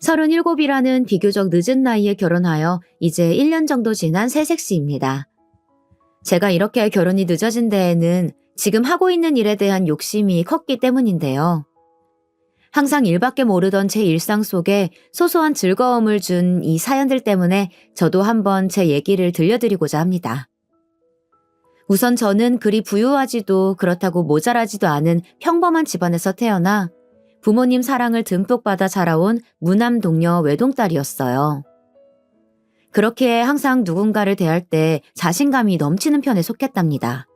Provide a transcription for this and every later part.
37이라는 비교적 늦은 나이에 결혼하여 이제 1년 정도 지난 새색시입니다. 제가 이렇게 결혼이 늦어진 데에는 지금 하고 있는 일에 대한 욕심이 컸기 때문인데요. 항상 일밖에 모르던 제 일상 속에 소소한 즐거움을 준 이 사연들 때문에 저도 한번 제 얘기를 들려드리고자 합니다. 우선 저는 그리 부유하지도 그렇다고 모자라지도 않은 평범한 집안에서 태어나 부모님 사랑을 듬뿍 받아 자라온 무남 동녀 외동딸이었어요. 그렇기에 항상 누군가를 대할 때 자신감이 넘치는 편에 속했답니다.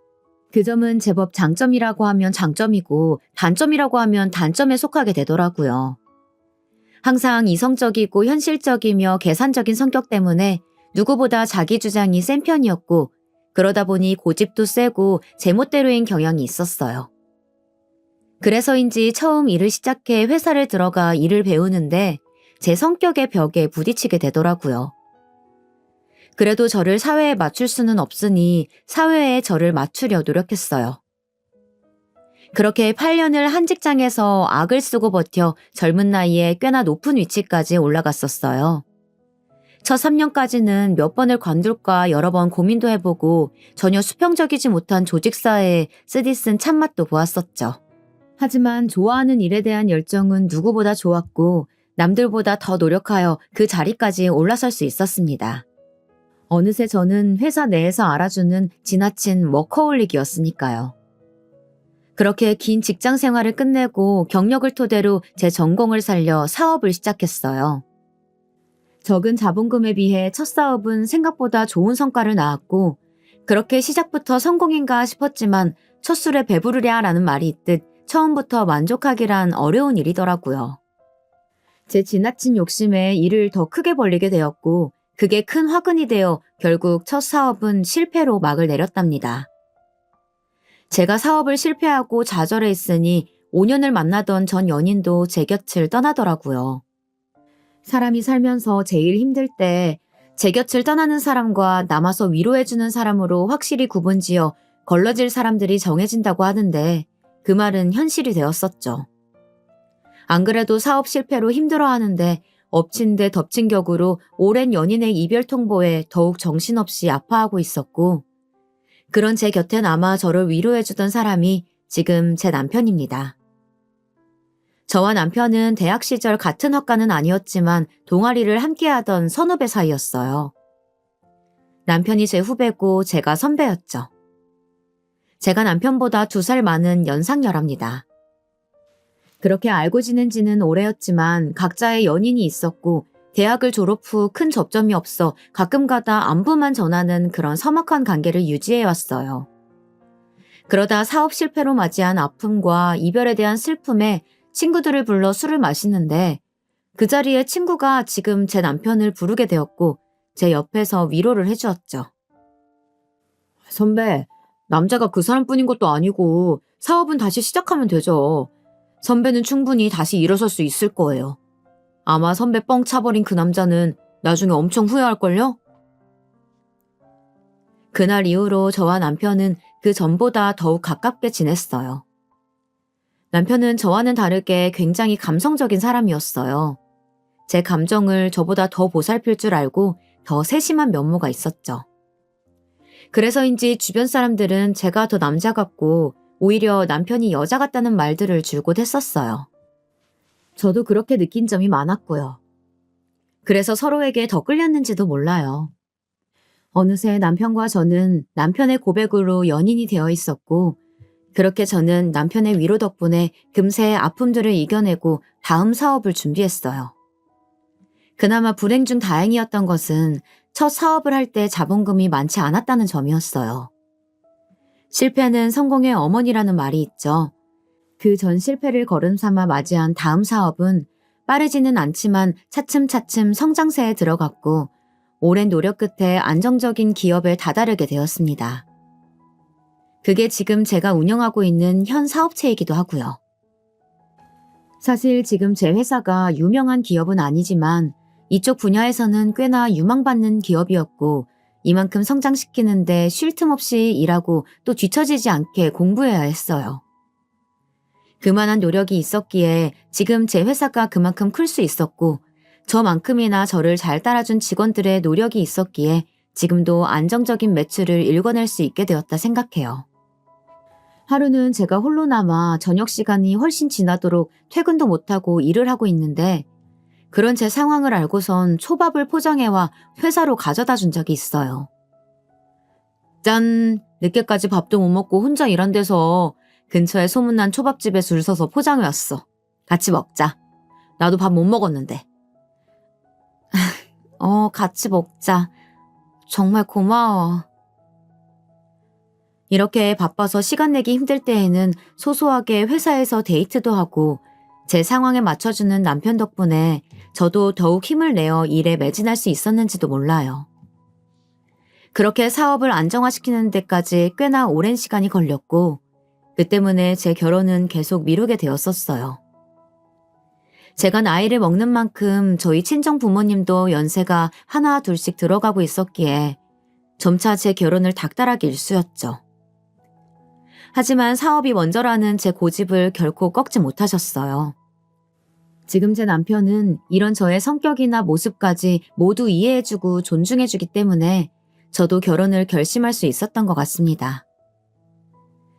그 점은 제법 장점이라고 하면 장점이고 단점이라고 하면 단점에 속하게 되더라고요. 항상 이성적이고 현실적이며 계산적인 성격 때문에 누구보다 자기 주장이 센 편이었고 그러다 보니 고집도 세고 제멋대로인 경향이 있었어요. 그래서인지 처음 일을 시작해 회사를 들어가 일을 배우는데 제 성격의 벽에 부딪히게 되더라고요. 그래도 저를 사회에 맞출 수는 없으니 사회에 저를 맞추려 노력했어요. 그렇게 8년을 한 직장에서 악을 쓰고 버텨 젊은 나이에 꽤나 높은 위치까지 올라갔었어요. 첫 3년까지는 몇 번을 관둘까 여러 번 고민도 해보고 전혀 수평적이지 못한 조직사회에 쓰디쓴 참맛도 보았었죠. 하지만 좋아하는 일에 대한 열정은 누구보다 좋았고 남들보다 더 노력하여 그 자리까지 올라설 수 있었습니다. 어느새 저는 회사 내에서 알아주는 지나친 워커홀릭이었으니까요. 그렇게 긴 직장 생활을 끝내고 경력을 토대로 제 전공을 살려 사업을 시작했어요. 적은 자본금에 비해 첫 사업은 생각보다 좋은 성과를 낳았고 그렇게 시작부터 성공인가 싶었지만 첫 술에 배부르랴 라는 말이 있듯 처음부터 만족하기란 어려운 일이더라고요. 제 지나친 욕심에 일을 더 크게 벌리게 되었고 그게 큰 화근이 되어 결국 첫 사업은 실패로 막을 내렸답니다. 제가 사업을 실패하고 좌절해 있으니 5년을 만나던 전 연인도 제 곁을 떠나더라고요. 사람이 살면서 제일 힘들 때 제 곁을 떠나는 사람과 남아서 위로해주는 사람으로 확실히 구분지어 걸러질 사람들이 정해진다고 하는데 그 말은 현실이 되었었죠. 안 그래도 사업 실패로 힘들어하는데 엎친 데 덮친 격으로 오랜 연인의 이별 통보에 더욱 정신없이 아파하고 있었고 그런 제 곁에 남아 저를 위로해주던 사람이 지금 제 남편입니다. 저와 남편은 대학 시절 같은 학과는 아니었지만 동아리를 함께하던 선후배 사이였어요. 남편이 제 후배고 제가 선배였죠. 제가 남편보다 2살 많은 연상녀랍니다. 그렇게 알고 지낸 지는 오래였지만 각자의 연인이 있었고 대학을 졸업 후 큰 접점이 없어 가끔가다 안부만 전하는 그런 서먹한 관계를 유지해왔어요. 그러다 사업 실패로 맞이한 아픔과 이별에 대한 슬픔에 친구들을 불러 술을 마시는데 그 자리에 친구가 지금 제 남편을 부르게 되었고 제 옆에서 위로를 해주었죠. 선배, 남자가 그 사람뿐인 것도 아니고 사업은 다시 시작하면 되죠. 선배는 충분히 다시 일어설 수 있을 거예요. 아마 선배 뻥 차버린 그 남자는 나중에 엄청 후회할걸요? 그날 이후로 저와 남편은 그 전보다 더욱 가깝게 지냈어요. 남편은 저와는 다르게 굉장히 감성적인 사람이었어요. 제 감정을 저보다 더 보살필 줄 알고 더 세심한 면모가 있었죠. 그래서인지 주변 사람들은 제가 더 남자 같고 오히려 남편이 여자 같다는 말들을 줄곧 했었어요. 저도 그렇게 느낀 점이 많았고요. 그래서 서로에게 더 끌렸는지도 몰라요. 어느새 남편과 저는 남편의 고백으로 연인이 되어 있었고 그렇게 저는 남편의 위로 덕분에 금세 아픔들을 이겨내고 다음 사업을 준비했어요. 그나마 불행 중 다행이었던 것은 첫 사업을 할 때 자본금이 많지 않았다는 점이었어요. 실패는 성공의 어머니라는 말이 있죠. 그 전 실패를 거름삼아 맞이한 다음 사업은 빠르지는 않지만 차츰차츰 성장세에 들어갔고 오랜 노력 끝에 안정적인 기업에 다다르게 되었습니다. 그게 지금 제가 운영하고 있는 현 사업체이기도 하고요. 사실 지금 제 회사가 유명한 기업은 아니지만 이쪽 분야에서는 꽤나 유망받는 기업이었고 이만큼 성장시키는데 쉴 틈 없이 일하고 또 뒤처지지 않게 공부해야 했어요. 그만한 노력이 있었기에 지금 제 회사가 그만큼 클 수 있었고 저만큼이나 저를 잘 따라준 직원들의 노력이 있었기에 지금도 안정적인 매출을 일궈낼 수 있게 되었다 생각해요. 하루는 제가 홀로 남아 저녁 시간이 훨씬 지나도록 퇴근도 못하고 일을 하고 있는데 그런 제 상황을 알고선 초밥을 포장해와 회사로 가져다 준 적이 있어요. 짠! 늦게까지 밥도 못 먹고 혼자 일한 데서 근처에 소문난 초밥집에 줄 서서 포장해왔어. 같이 먹자. 나도 밥 못 먹었는데. 같이 먹자. 정말 고마워. 이렇게 바빠서 시간 내기 힘들 때에는 소소하게 회사에서 데이트도 하고 제 상황에 맞춰주는 남편 덕분에 저도 더욱 힘을 내어 일에 매진할 수 있었는지도 몰라요. 그렇게 사업을 안정화시키는 데까지 꽤나 오랜 시간이 걸렸고 그 때문에 제 결혼은 계속 미루게 되었었어요. 제가 나이를 먹는 만큼 저희 친정 부모님도 연세가 하나 둘씩 들어가고 있었기에 점차 제 결혼을 닥달하기 일쑤였죠. 하지만 사업이 먼저라는 제 고집을 결코 꺾지 못하셨어요. 지금 제 남편은 이런 저의 성격이나 모습까지 모두 이해해주고 존중해주기 때문에 저도 결혼을 결심할 수 있었던 것 같습니다.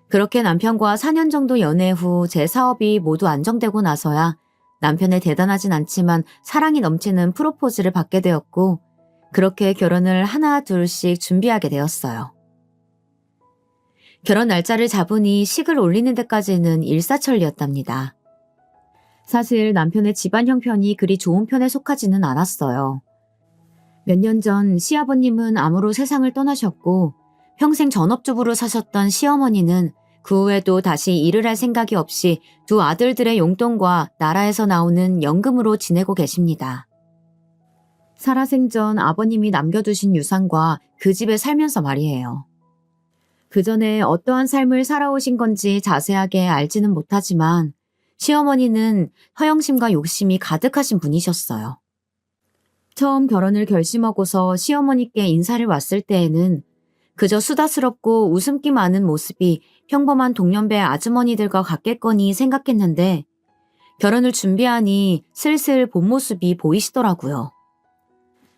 그렇게 남편과 4년 정도 연애 후 제 사업이 모두 안정되고 나서야 남편의 대단하진 않지만 사랑이 넘치는 프로포즈를 받게 되었고 그렇게 결혼을 하나 둘씩 준비하게 되었어요. 결혼 날짜를 잡으니 식을 올리는 데까지는 일사천리였답니다. 사실 남편의 집안 형편이 그리 좋은 편에 속하지는 않았어요. 몇 년 전 시아버님은 암으로 세상을 떠나셨고 평생 전업주부로 사셨던 시어머니는 그 후에도 다시 일을 할 생각이 없이 두 아들들의 용돈과 나라에서 나오는 연금으로 지내고 계십니다. 살아생전 아버님이 남겨두신 유산과 그 집에 살면서 말이에요. 그 전에 어떠한 삶을 살아오신 건지 자세하게 알지는 못하지만 시어머니는 허영심과 욕심이 가득하신 분이셨어요. 처음 결혼을 결심하고서 시어머니께 인사를 왔을 때에는 그저 수다스럽고 웃음기 많은 모습이 평범한 동년배 아주머니들과 같겠거니 생각했는데 결혼을 준비하니 슬슬 본 모습이 보이시더라고요.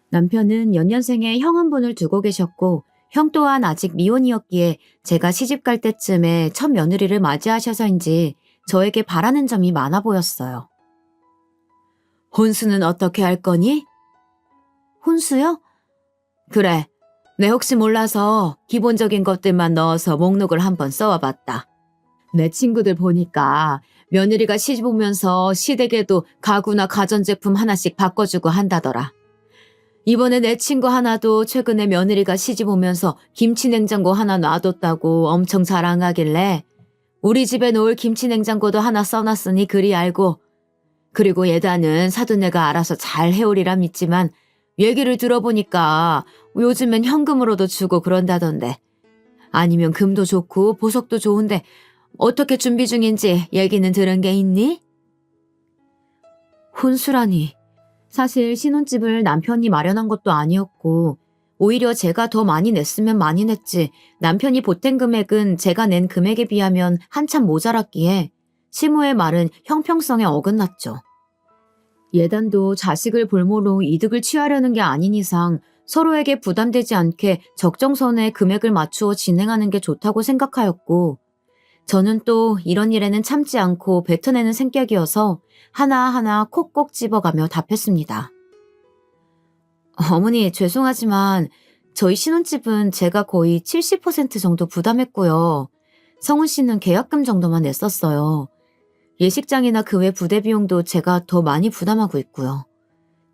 남편은 연년생에 형 한 분을 두고 계셨고 형 또한 아직 미혼이었기에 제가 시집갈 때쯤에 첫 며느리를 맞이하셔서인지 저에게 바라는 점이 많아 보였어요. 혼수는 어떻게 할 거니? 혼수요? 그래. 내 혹시 몰라서 기본적인 것들만 넣어서 목록을 한번 써와봤다. 내 친구들 보니까 며느리가 시집 오면서 시댁에도 가구나 가전제품 하나씩 바꿔주고 한다더라. 이번에 내 친구 하나도 최근에 며느리가 시집 오면서 김치냉장고 하나 놔뒀다고 엄청 자랑하길래 우리 집에 놓을 김치냉장고도 하나 써놨으니 그리 알고 그리고 예단은 사돈네가 알아서 잘 해오리라 믿지만 얘기를 들어보니까 요즘엔 현금으로도 주고 그런다던데 아니면 금도 좋고 보석도 좋은데 어떻게 준비 중인지 얘기는 들은 게 있니? 혼수라니. 사실 신혼집을 남편이 마련한 것도 아니었고 오히려 제가 더 많이 냈으면 많이 냈지 남편이 보탠 금액은 제가 낸 금액에 비하면 한참 모자랐기에 시모의 말은 형평성에 어긋났죠. 예단도 자식을 볼모로 이득을 취하려는 게 아닌 이상 서로에게 부담되지 않게 적정선에 금액을 맞추어 진행하는 게 좋다고 생각하였고 저는 또 이런 일에는 참지 않고 뱉어내는 성격이어서 하나하나 콕콕 집어가며 답했습니다. 어머니 죄송하지만 저희 신혼집은 제가 거의 70% 정도 부담했고요. 성훈 씨는 계약금 정도만 냈었어요. 예식장이나 그 외 부대 비용도 제가 더 많이 부담하고 있고요.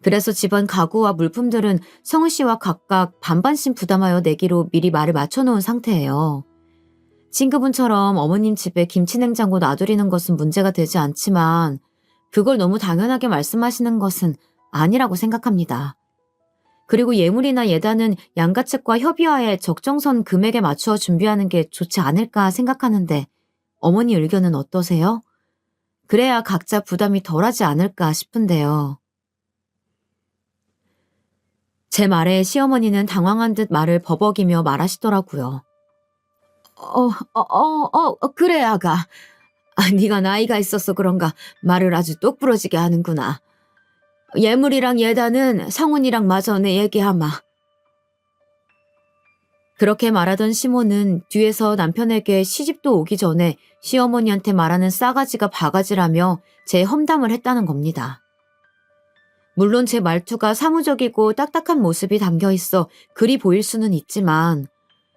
그래서 집안 가구와 물품들은 성훈 씨와 각각 반반씩 부담하여 내기로 미리 말을 맞춰놓은 상태예요. 친구분처럼 어머님 집에 김치냉장고 놔두리는 것은 문제가 되지 않지만 그걸 너무 당연하게 말씀하시는 것은 아니라고 생각합니다. 그리고 예물이나 예단은 양가 측과 협의하에 적정선 금액에 맞추어 준비하는 게 좋지 않을까 생각하는데 어머니 의견은 어떠세요? 그래야 각자 부담이 덜하지 않을까 싶은데요. 제 말에 시어머니는 당황한 듯 말을 버벅이며 말하시더라고요. 그래 아가. 네가 나이가 있어서 그런가 말을 아주 똑부러지게 하는구나. 예물이랑 예단은 성훈이랑 마저 내 얘기하마. 그렇게 말하던 시몬은 뒤에서 남편에게 시집도 오기 전에 시어머니한테 말하는 싸가지가 바가지라며 제 험담을 했다는 겁니다. 물론 제 말투가 사무적이고 딱딱한 모습이 담겨 있어 그리 보일 수는 있지만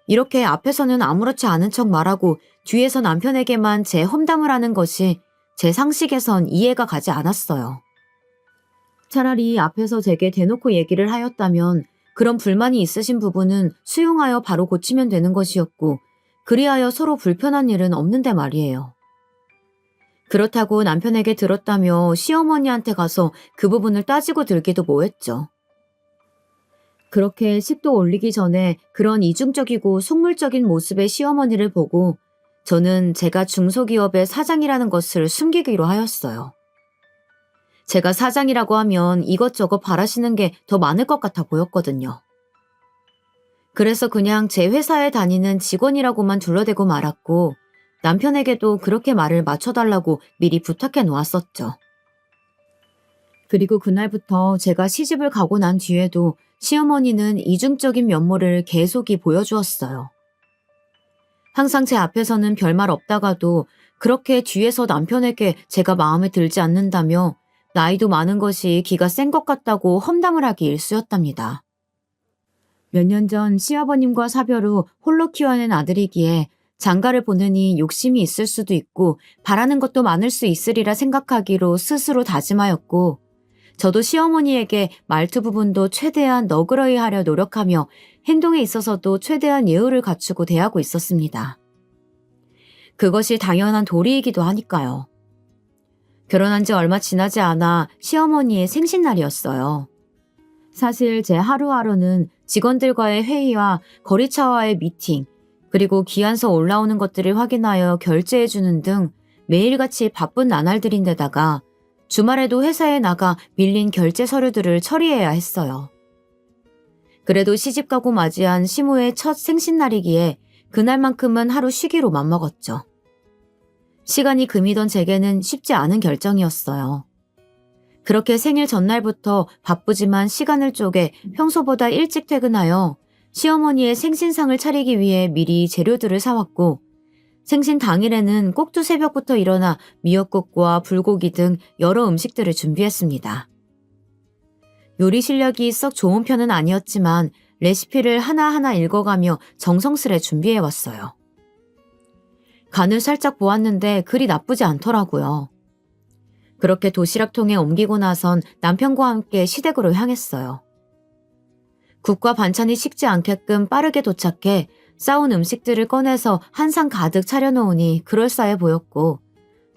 이렇게 앞에서는 아무렇지 않은 척 말하고 뒤에서 남편에게만 제 험담을 하는 것이 제 상식에선 이해가 가지 않았어요. 차라리 앞에서 제게 대놓고 얘기를 하였다면 그런 불만이 있으신 부분은 수용하여 바로 고치면 되는 것이었고 그리하여 서로 불편한 일은 없는데 말이에요. 그렇다고 남편에게 들었다며 시어머니한테 가서 그 부분을 따지고 들기도 뭐했죠. 그렇게 식도 올리기 전에 그런 이중적이고 속물적인 모습의 시어머니를 보고 저는 제가 중소기업의 사장이라는 것을 숨기기로 하였어요. 제가 사장이라고 하면 이것저것 바라시는 게 더 많을 것 같아 보였거든요. 그래서 그냥 제 회사에 다니는 직원이라고만 둘러대고 말았고 남편에게도 그렇게 말을 맞춰달라고 미리 부탁해 놓았었죠. 그리고 그날부터 제가 시집을 가고 난 뒤에도 시어머니는 이중적인 면모를 계속이 보여주었어요. 항상 제 앞에서는 별말 없다가도 그렇게 뒤에서 남편에게 제가 마음에 들지 않는다며 나이도 많은 것이 기가 센 것 같다고 험담을 하기 일쑤였답니다. 몇 년 전 시아버님과 사별 후 홀로 키워낸 아들이기에 장가를 보내니 욕심이 있을 수도 있고 바라는 것도 많을 수 있으리라 생각하기로 스스로 다짐하였고 저도 시어머니에게 말투 부분도 최대한 너그러이 하려 노력하며 행동에 있어서도 최대한 예의를 갖추고 대하고 있었습니다. 그것이 당연한 도리이기도 하니까요. 결혼한 지 얼마 지나지 않아 시어머니의 생신날이었어요. 사실 제 하루하루는 직원들과의 회의와 거리차와의 미팅, 그리고 기한서 올라오는 것들을 확인하여 결제해주는 등 매일같이 바쁜 나날들인데다가 주말에도 회사에 나가 밀린 결제 서류들을 처리해야 했어요. 그래도 시집가고 맞이한 시모의 첫 생신날이기에 그날만큼은 하루 쉬기로 맘먹었죠. 시간이 금이던 제게는 쉽지 않은 결정이었어요. 그렇게 생일 전날부터 바쁘지만 시간을 쪼개 평소보다 일찍 퇴근하여 시어머니의 생신상을 차리기 위해 미리 재료들을 사왔고 생신 당일에는 꼭두 새벽부터 일어나 미역국과 불고기 등 여러 음식들을 준비했습니다. 요리 실력이 썩 좋은 편은 아니었지만 레시피를 하나하나 읽어가며 정성스레 준비해왔어요. 간을 살짝 보았는데 그리 나쁘지 않더라고요. 그렇게 도시락통에 옮기고 나선 남편과 함께 시댁으로 향했어요. 국과 반찬이 식지 않게끔 빠르게 도착해 싸온 음식들을 꺼내서 한 상 가득 차려놓으니 그럴싸해 보였고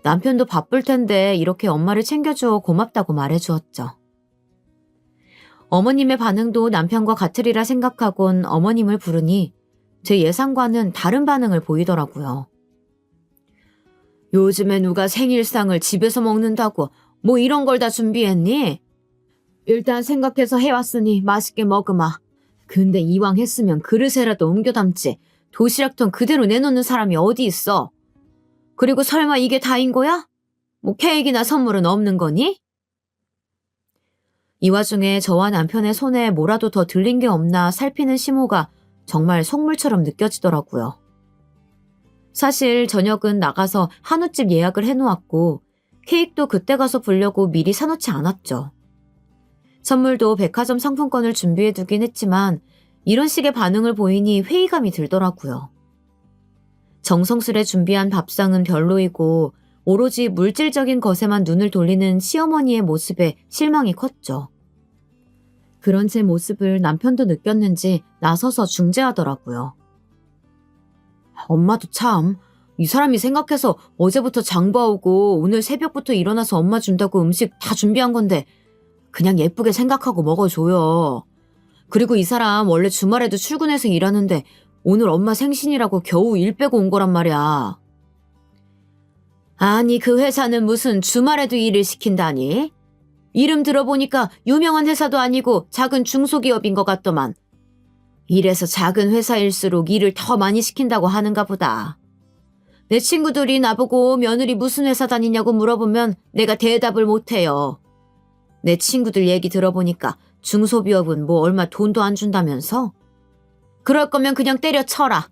남편도 바쁠 텐데 이렇게 엄마를 챙겨주어 고맙다고 말해주었죠. 어머님의 반응도 남편과 같으리라 생각하곤 어머님을 부르니 제 예상과는 다른 반응을 보이더라고요. 요즘에 누가 생일상을 집에서 먹는다고 뭐 이런 걸 다 준비했니? 일단 생각해서 해왔으니 맛있게 먹으마. 근데 이왕 했으면 그릇에라도 옮겨 담지. 도시락통 그대로 내놓는 사람이 어디 있어? 그리고 설마 이게 다인 거야? 뭐 케이크나 선물은 없는 거니? 이 와중에 저와 남편의 손에 뭐라도 더 들린 게 없나 살피는 시모가 정말 속물처럼 느껴지더라고요. 사실 저녁은 나가서 한우집 예약을 해놓았고 케이크도 그때 가서 보려고 미리 사놓지 않았죠. 선물도 백화점 상품권을 준비해두긴 했지만 이런 식의 반응을 보이니 회의감이 들더라고요. 정성스레 준비한 밥상은 별로이고 오로지 물질적인 것에만 눈을 돌리는 시어머니의 모습에 실망이 컸죠. 그런 제 모습을 남편도 느꼈는지 나서서 중재하더라고요. 엄마도 참, 이 사람이 생각해서 어제부터 장 봐오고 오늘 새벽부터 일어나서 엄마 준다고 음식 다 준비한 건데 그냥 예쁘게 생각하고 먹어줘요. 그리고 이 사람 원래 주말에도 출근해서 일하는데 오늘 엄마 생신이라고 겨우 일 빼고 온 거란 말이야. 아니 그 회사는 무슨 주말에도 일을 시킨다니? 이름 들어보니까 유명한 회사도 아니고 작은 중소기업인 것 같더만. 이래서 작은 회사일수록 일을 더 많이 시킨다고 하는가 보다. 내 친구들이 나보고 며느리 무슨 회사 다니냐고 물어보면 내가 대답을 못해요. 내 친구들 얘기 들어보니까 중소기업은 뭐 얼마 돈도 안 준다면서? 그럴 거면 그냥 때려쳐라.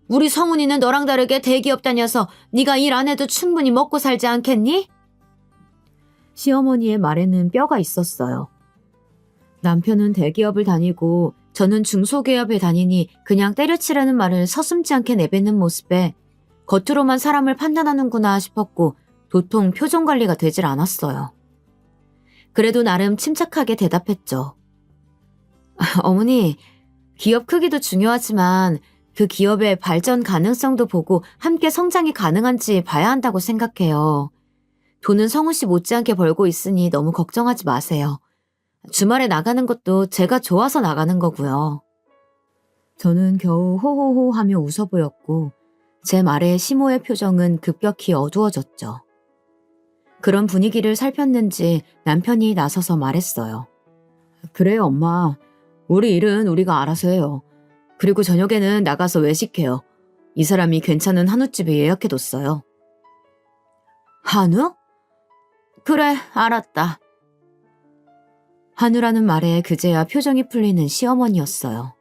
우리 성훈이는 너랑 다르게 대기업 다녀서 네가 일 안 해도 충분히 먹고 살지 않겠니? 시어머니의 말에는 뼈가 있었어요. 남편은 대기업을 다니고 저는 중소기업에 다니니 그냥 때려치라는 말을 서슴지 않게 내뱉는 모습에 겉으로만 사람을 판단하는구나 싶었고 도통 표정 관리가 되질 않았어요. 그래도 나름 침착하게 대답했죠. 어머니, 기업 크기도 중요하지만 그 기업의 발전 가능성도 보고 함께 성장이 가능한지 봐야 한다고 생각해요. 돈은 성훈 씨 못지않게 벌고 있으니 너무 걱정하지 마세요. 주말에 나가는 것도 제가 좋아서 나가는 거고요. 저는 겨우 호호호 하며 웃어 보였고 제 말에 시모의 표정은 급격히 어두워졌죠. 그런 분위기를 살폈는지 남편이 나서서 말했어요. 그래요, 엄마. 우리 일은 우리가 알아서 해요. 그리고 저녁에는 나가서 외식해요. 이 사람이 괜찮은 한우집에 예약해뒀어요. 한우? 그래, 알았다. 한우라는 말에 그제야 표정이 풀리는 시어머니였어요.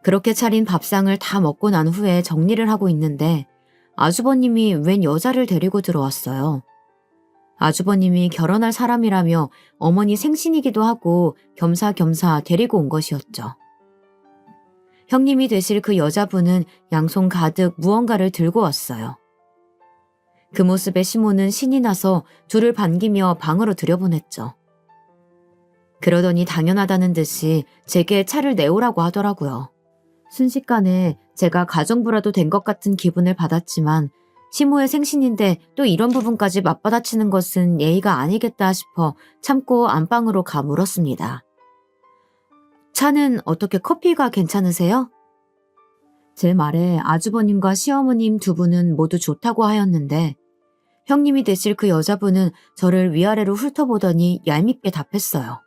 그렇게 차린 밥상을 다 먹고 난 후에 정리를 하고 있는데 아주버님이 웬 여자를 데리고 들어왔어요. 아주버님이 결혼할 사람이라며 어머니 생신이기도 하고 겸사겸사 데리고 온 것이었죠. 형님이 되실 그 여자분은 양손 가득 무언가를 들고 왔어요. 그 모습에 시모는 신이 나서 둘을 반기며 방으로 들여보냈죠. 그러더니 당연하다는 듯이 제게 차를 내오라고 하더라고요. 순식간에 제가 가정부라도 된 것 같은 기분을 받았지만 시모의 생신인데 또 이런 부분까지 맞받아치는 것은 예의가 아니겠다 싶어 참고 안방으로 가 물었습니다. 차는 어떻게 커피가 괜찮으세요? 제 말에 아주버님과 시어머님 두 분은 모두 좋다고 하였는데 형님이 되실 그 여자분은 저를 위아래로 훑어보더니 얄밉게 답했어요.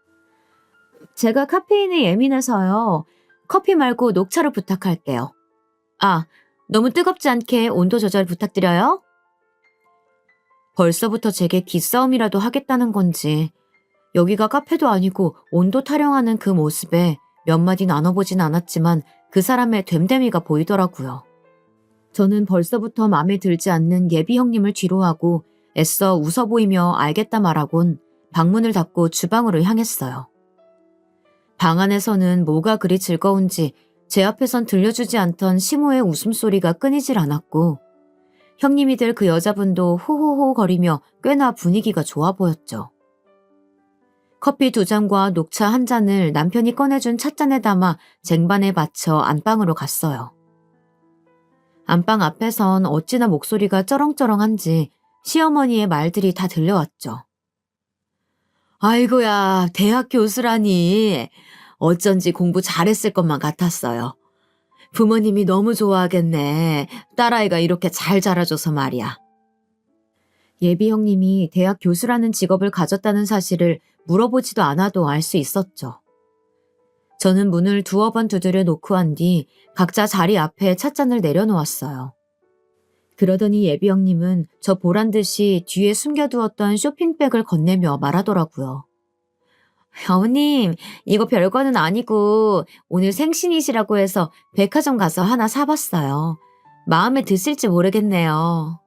제가 카페인에 예민해서요. 커피 말고 녹차를 부탁할게요. 아, 너무 뜨겁지 않게 온도 조절 부탁드려요. 벌써부터 제게 기싸움이라도 하겠다는 건지 여기가 카페도 아니고 온도 타령하는 그 모습에 몇 마디 나눠보진 않았지만 그 사람의 됨됨이가 보이더라고요. 저는 벌써부터 마음에 들지 않는 예비 형님을 뒤로하고 애써 웃어 보이며 알겠다 말하곤 방문을 닫고 주방으로 향했어요. 방 안에서는 뭐가 그리 즐거운지 제 앞에선 들려주지 않던 시모의 웃음소리가 끊이질 않았고 형님이 될 그 여자분도 호호호 거리며 꽤나 분위기가 좋아 보였죠. 커피 2잔과 녹차 1잔을 남편이 꺼내준 찻잔에 담아 쟁반에 받쳐 안방으로 갔어요. 안방 앞에선 어찌나 목소리가 쩌렁쩌렁한지 시어머니의 말들이 다 들려왔죠. 아이고야, 대학 교수라니. 어쩐지 공부 잘했을 것만 같았어요. 부모님이 너무 좋아하겠네. 딸아이가 이렇게 잘 자라줘서 말이야. 예비 형님이 대학 교수라는 직업을 가졌다는 사실을 물어보지도 않아도 알 수 있었죠. 저는 문을 2번 두드려 놓고 한 뒤 각자 자리 앞에 찻잔을 내려놓았어요. 그러더니 예비 형님은 저 보란 듯이 뒤에 숨겨두었던 쇼핑백을 건네며 말하더라고요. 어머님, 이거 별거는 아니고 오늘 생신이시라고 해서 백화점 가서 하나 사봤어요. 마음에 드실지 모르겠네요.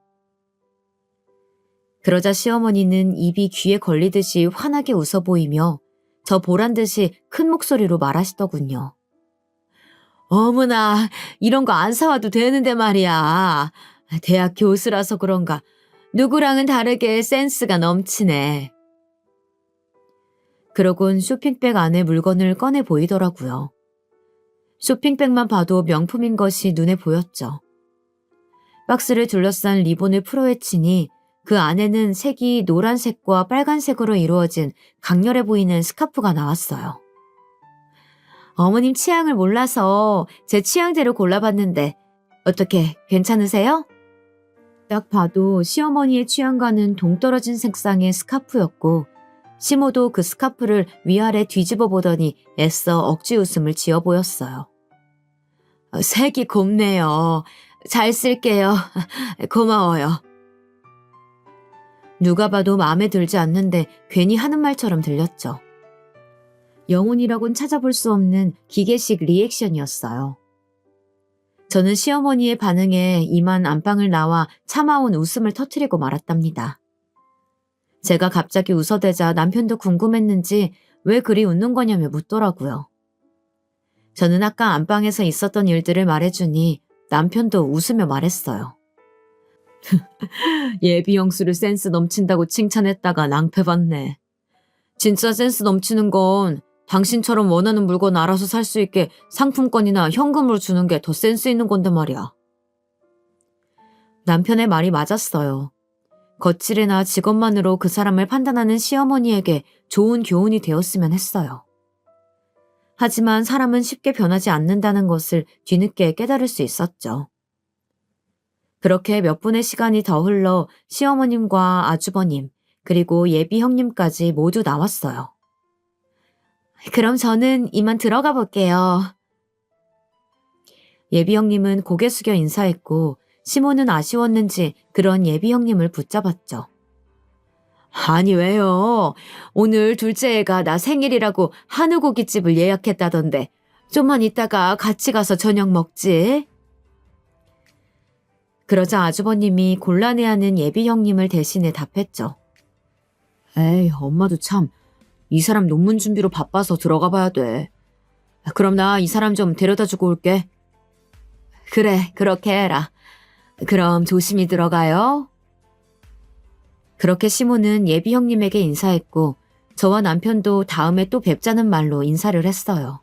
그러자 시어머니는 입이 귀에 걸리듯이 환하게 웃어 보이며 저 보란 듯이 큰 목소리로 말하시더군요. 어머나, 이런 거 안 사와도 되는데 말이야. 대학 교수라서 그런가 누구랑은 다르게 센스가 넘치네. 그러곤 쇼핑백 안에 물건을 꺼내 보이더라고요. 쇼핑백만 봐도 명품인 것이 눈에 보였죠. 박스를 둘러싼 리본을 풀어헤치니 그 안에는 색이 노란색과 빨간색으로 이루어진 강렬해 보이는 스카프가 나왔어요. 어머님 취향을 몰라서 제 취향대로 골라봤는데 어떻게 괜찮으세요? 딱 봐도 시어머니의 취향과는 동떨어진 색상의 스카프였고 시모도 그 스카프를 위아래 뒤집어 보더니 애써 억지 웃음을 지어 보였어요. 색이 곱네요. 잘 쓸게요. 고마워요. 누가 봐도 마음에 들지 않는데 괜히 하는 말처럼 들렸죠. 영혼이라곤 찾아볼 수 없는 기계식 리액션이었어요. 저는 시어머니의 반응에 이만 안방을 나와 참아온 웃음을 터뜨리고 말았답니다. 제가 갑자기 웃어대자 남편도 궁금했는지 왜 그리 웃는 거냐며 묻더라고요. 저는 아까 안방에서 있었던 일들을 말해주니 남편도 웃으며 말했어요. 예비 형수를 센스 넘친다고 칭찬했다가 낭패봤네. 진짜 센스 넘치는 건 당신처럼 원하는 물건 알아서 살 수 있게 상품권이나 현금으로 주는 게 더 센스 있는 건데 말이야. 남편의 말이 맞았어요. 거칠이나 직업만으로 그 사람을 판단하는 시어머니에게 좋은 교훈이 되었으면 했어요. 하지만 사람은 쉽게 변하지 않는다는 것을 뒤늦게 깨달을 수 있었죠. 그렇게 몇 분의 시간이 더 흘러 시어머님과 아주버님, 그리고 예비 형님까지 모두 나왔어요. 그럼 저는 이만 들어가 볼게요. 예비 형님은 고개 숙여 인사했고 시모는 아쉬웠는지 그런 예비 형님을 붙잡았죠. 아니 왜요? 오늘 둘째 애가 나 생일이라고 한우고깃집을 예약했다던데 좀만 있다가 같이 가서 저녁 먹지. 그러자 아주버님이 곤란해하는 예비 형님을 대신해 답했죠. 에이, 엄마도 참 이 사람 논문 준비로 바빠서 들어가 봐야 돼. 그럼 나 이 사람 좀 데려다 주고 올게. 그래, 그렇게 해라. 그럼 조심히 들어가요. 그렇게 시모는 예비 형님에게 인사했고 저와 남편도 다음에 또 뵙자는 말로 인사를 했어요.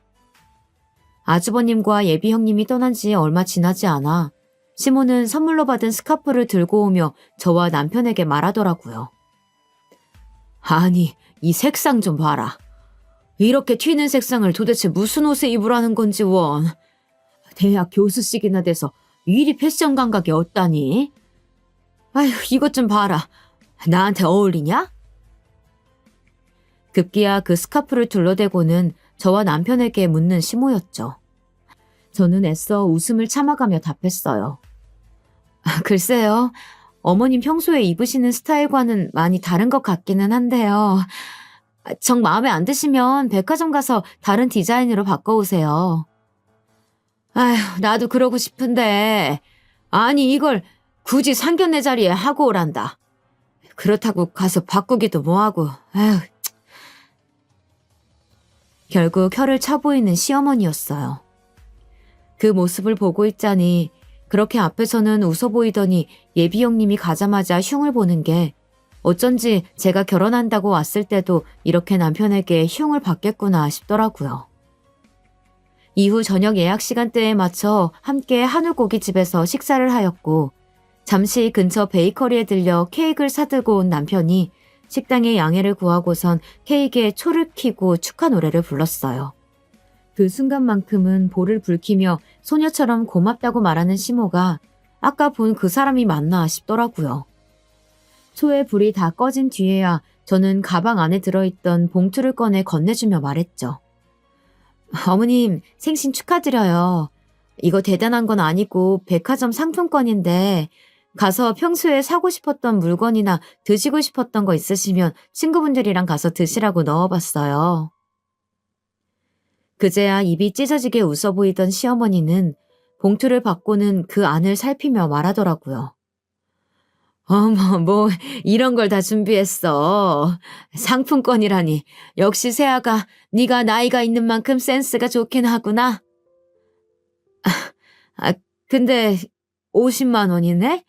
아주버님과 예비 형님이 떠난 지 얼마 지나지 않아 시모는 선물로 받은 스카프를 들고 오며 저와 남편에게 말하더라고요. 아니, 이 색상 좀 봐라. 이렇게 튀는 색상을 도대체 무슨 옷에 입으라는 건지 원. 대학 교수식이나 돼서 이리 패션 감각이 없다니. 아휴, 이것 좀 봐라. 나한테 어울리냐? 급기야 그 스카프를 둘러대고는 저와 남편에게 묻는 시모였죠. 저는 애써 웃음을 참아가며 답했어요. 글쎄요. 어머님 평소에 입으시는 스타일과는 많이 다른 것 같기는 한데요. 정 마음에 안 드시면 백화점 가서 다른 디자인으로 바꿔오세요. 아휴, 나도 그러고 싶은데 아니 이걸 굳이 상견례 자리에 하고 오란다. 그렇다고 가서 바꾸기도 뭐하고. 아휴. 결국 혀를 차보이는 시어머니였어요. 그 모습을 보고 있자니 그렇게 앞에서는 웃어 보이더니 예비 형님이 가자마자 흉을 보는 게 어쩐지 제가 결혼한다고 왔을 때도 이렇게 남편에게 흉을 받겠구나 싶더라고요. 이후 저녁 예약 시간대에 맞춰 함께 한우고기집에서 식사를 하였고 잠시 근처 베이커리에 들려 케이크를 사들고 온 남편이 식당에 양해를 구하고선 케이크에 초를 켜고 축하 노래를 불렀어요. 그 순간만큼은 볼을 붉히며 소녀처럼 고맙다고 말하는 시모가 아까 본 그 사람이 맞나 싶더라고요. 초의 불이 다 꺼진 뒤에야 저는 가방 안에 들어있던 봉투를 꺼내 건네주며 말했죠. 어머님, 생신 축하드려요. 이거 대단한 건 아니고 백화점 상품권인데 가서 평소에 사고 싶었던 물건이나 드시고 싶었던 거 있으시면 친구분들이랑 가서 드시라고 넣어봤어요. 그제야 입이 찢어지게 웃어 보이던 시어머니는 봉투를 받고는 그 안을 살피며 말하더라고요. 어머, 뭐 이런 걸 다 준비했어. 상품권이라니. 역시 세아가 네가 나이가 있는 만큼 센스가 좋긴 하구나. 근데 50만 원이네?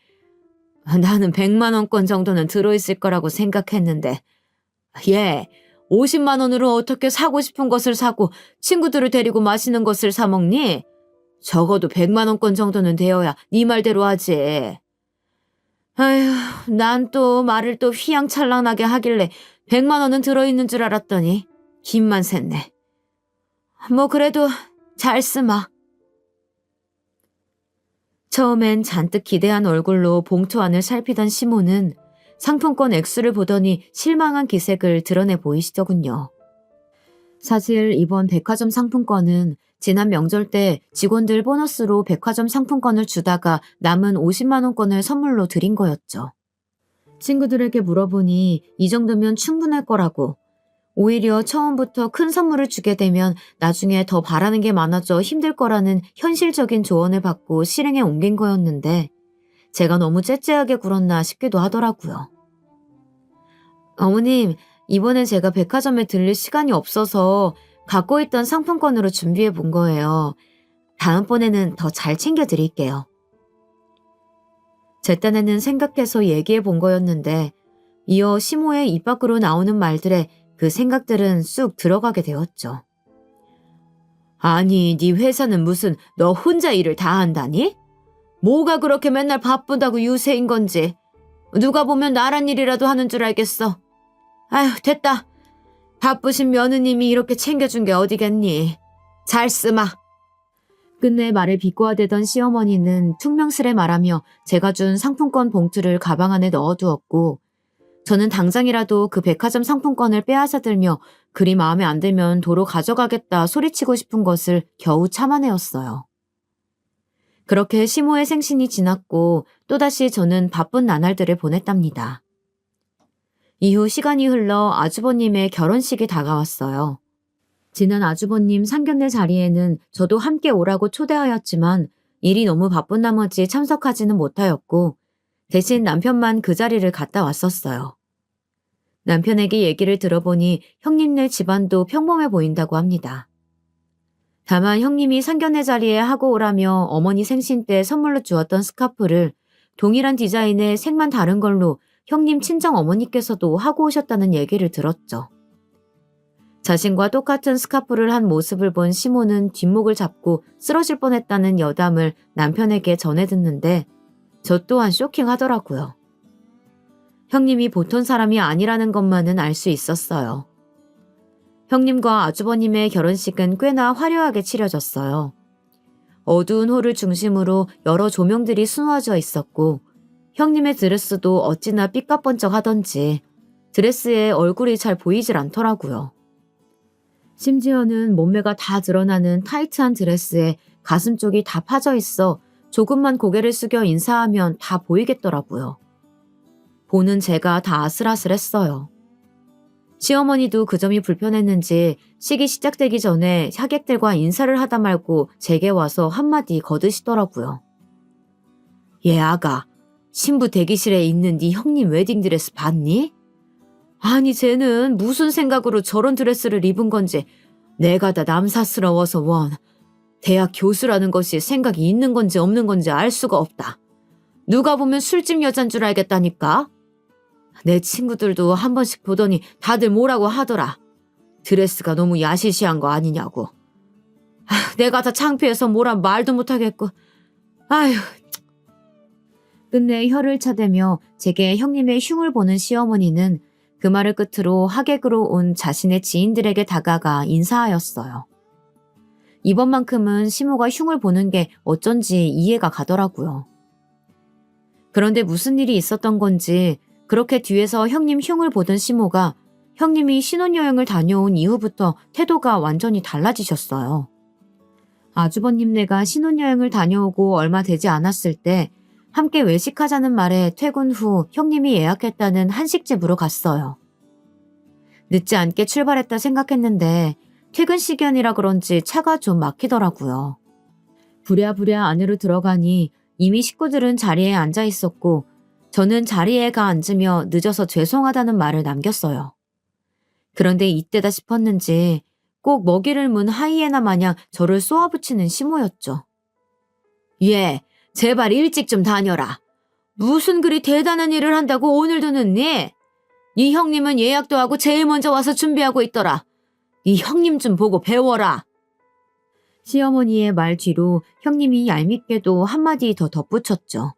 나는 100만 원권 정도는 들어있을 거라고 생각했는데. 예, 50만 원으로 어떻게 사고 싶은 것을 사고 친구들을 데리고 맛있는 것을 사 먹니? 적어도 100만 원권 정도는 되어야 네 말대로 하지. 아휴, 난 또 말을 또 휘황찬란하게 하길래 100만 원은 들어있는 줄 알았더니 김만 샜네. 뭐 그래도 잘 쓰마. 처음엔 잔뜩 기대한 얼굴로 봉투 안을 살피던 시모는 상품권 액수를 보더니 실망한 기색을 드러내 보이시더군요. 사실 이번 백화점 상품권은 지난 명절 때 직원들 보너스로 백화점 상품권을 주다가 남은 50만 원권을 선물로 드린 거였죠. 친구들에게 물어보니 이 정도면 충분할 거라고. 오히려 처음부터 큰 선물을 주게 되면 나중에 더 바라는 게 많아져 힘들 거라는 현실적인 조언을 받고 실행에 옮긴 거였는데 제가 너무 째째하게 굴었나 싶기도 하더라고요. 어머님, 이번엔 제가 백화점에 들릴 시간이 없어서 갖고 있던 상품권으로 준비해 본 거예요. 다음번에는 더 잘 챙겨드릴게요. 제 딴에는 생각해서 얘기해 본 거였는데 이어 시모의 입 밖으로 나오는 말들에 그 생각들은 쑥 들어가게 되었죠. 아니, 네 회사는 무슨 너 혼자 일을 다 한다니? 뭐가 그렇게 맨날 바쁘다고 유세인 건지. 누가 보면 나란 일이라도 하는 줄 알겠어. 아휴, 됐다. 바쁘신 며느님이 이렇게 챙겨준 게 어디겠니. 잘 쓰마. 끝내 말을 비꼬아대던 시어머니는 퉁명스레 말하며 제가 준 상품권 봉투를 가방 안에 넣어두었고 저는 당장이라도 그 백화점 상품권을 빼앗아 들며 그리 마음에 안 들면 도로 가져가겠다 소리치고 싶은 것을 겨우 참아내었어요. 그렇게 시모의 생신이 지났고 또다시 저는 바쁜 나날들을 보냈답니다. 이후 시간이 흘러 아주버님의 결혼식이 다가왔어요. 지난 아주버님 상견례 자리에는 저도 함께 오라고 초대하였지만 일이 너무 바쁜 나머지 참석하지는 못하였고 대신 남편만 그 자리를 갔다 왔었어요. 남편에게 얘기를 들어보니 형님네 집안도 평범해 보인다고 합니다. 다만 형님이 상견례 자리에 하고 오라며 어머니 생신 때 선물로 주었던 스카프를 동일한 디자인의 색만 다른 걸로 형님 친정 어머니께서도 하고 오셨다는 얘기를 들었죠. 자신과 똑같은 스카프를 한 모습을 본 시모는 뒷목을 잡고 쓰러질 뻔했다는 여담을 남편에게 전해 듣는데 저 또한 쇼킹하더라고요. 형님이 보통 사람이 아니라는 것만은 알 수 있었어요. 형님과 아주버님의 결혼식은 꽤나 화려하게 치러졌어요. 어두운 홀을 중심으로 여러 조명들이 수놓아져 있었고 형님의 드레스도 어찌나 삐까번쩍하던지 드레스에 얼굴이 잘 보이질 않더라고요. 심지어는 몸매가 다 드러나는 타이트한 드레스에 가슴 쪽이 다 파져 있어 조금만 고개를 숙여 인사하면 다 보이겠더라고요. 보는 제가 다 아슬아슬했어요. 시어머니도 그 점이 불편했는지 식이 시작되기 전에 하객들과 인사를 하다 말고 제게 와서 한마디 거드시더라고요. 얘 아가, 신부 대기실에 있는 네 형님 웨딩드레스 봤니? 아니 쟤는 무슨 생각으로 저런 드레스를 입은 건지 내가 다 남사스러워서 원. 대학 교수라는 것이 생각이 있는 건지 없는 건지 알 수가 없다. 누가 보면 술집 여잔 줄 알겠다니까. 내 친구들도 한 번씩 보더니 다들 뭐라고 하더라. 드레스가 너무 야시시한 거 아니냐고. 내가 다 창피해서 뭐라 말도 못하겠고. 아휴. 끝내 혀를 차대며 제게 형님의 흉을 보는 시어머니는 그 말을 끝으로 하객으로 온 자신의 지인들에게 다가가 인사하였어요. 이번만큼은 시모가 흉을 보는 게 어쩐지 이해가 가더라고요. 그런데 무슨 일이 있었던 건지 그렇게 뒤에서 형님 흉을 보던 시모가 형님이 신혼여행을 다녀온 이후부터 태도가 완전히 달라지셨어요. 아주버님네가 신혼여행을 다녀오고 얼마 되지 않았을 때 함께 외식하자는 말에 퇴근 후 형님이 예약했다는 한식집으로 갔어요. 늦지 않게 출발했다 생각했는데 퇴근 시간이라 그런지 차가 좀 막히더라고요. 부랴부랴 안으로 들어가니 이미 식구들은 자리에 앉아 있었고 저는 자리에 가 앉으며 늦어서 죄송하다는 말을 남겼어요. 그런데 이때다 싶었는지 꼭 먹이를 문 하이에나 마냥 저를 쏘아붙이는 시모였죠. 예, 제발 일찍 좀 다녀라. 무슨 그리 대단한 일을 한다고 오늘도 늦니? 네 형님은 예약도 하고 제일 먼저 와서 준비하고 있더라. 네 형님 좀 보고 배워라. 시어머니의 말 뒤로 형님이 얄밉게도 한마디 더 덧붙였죠.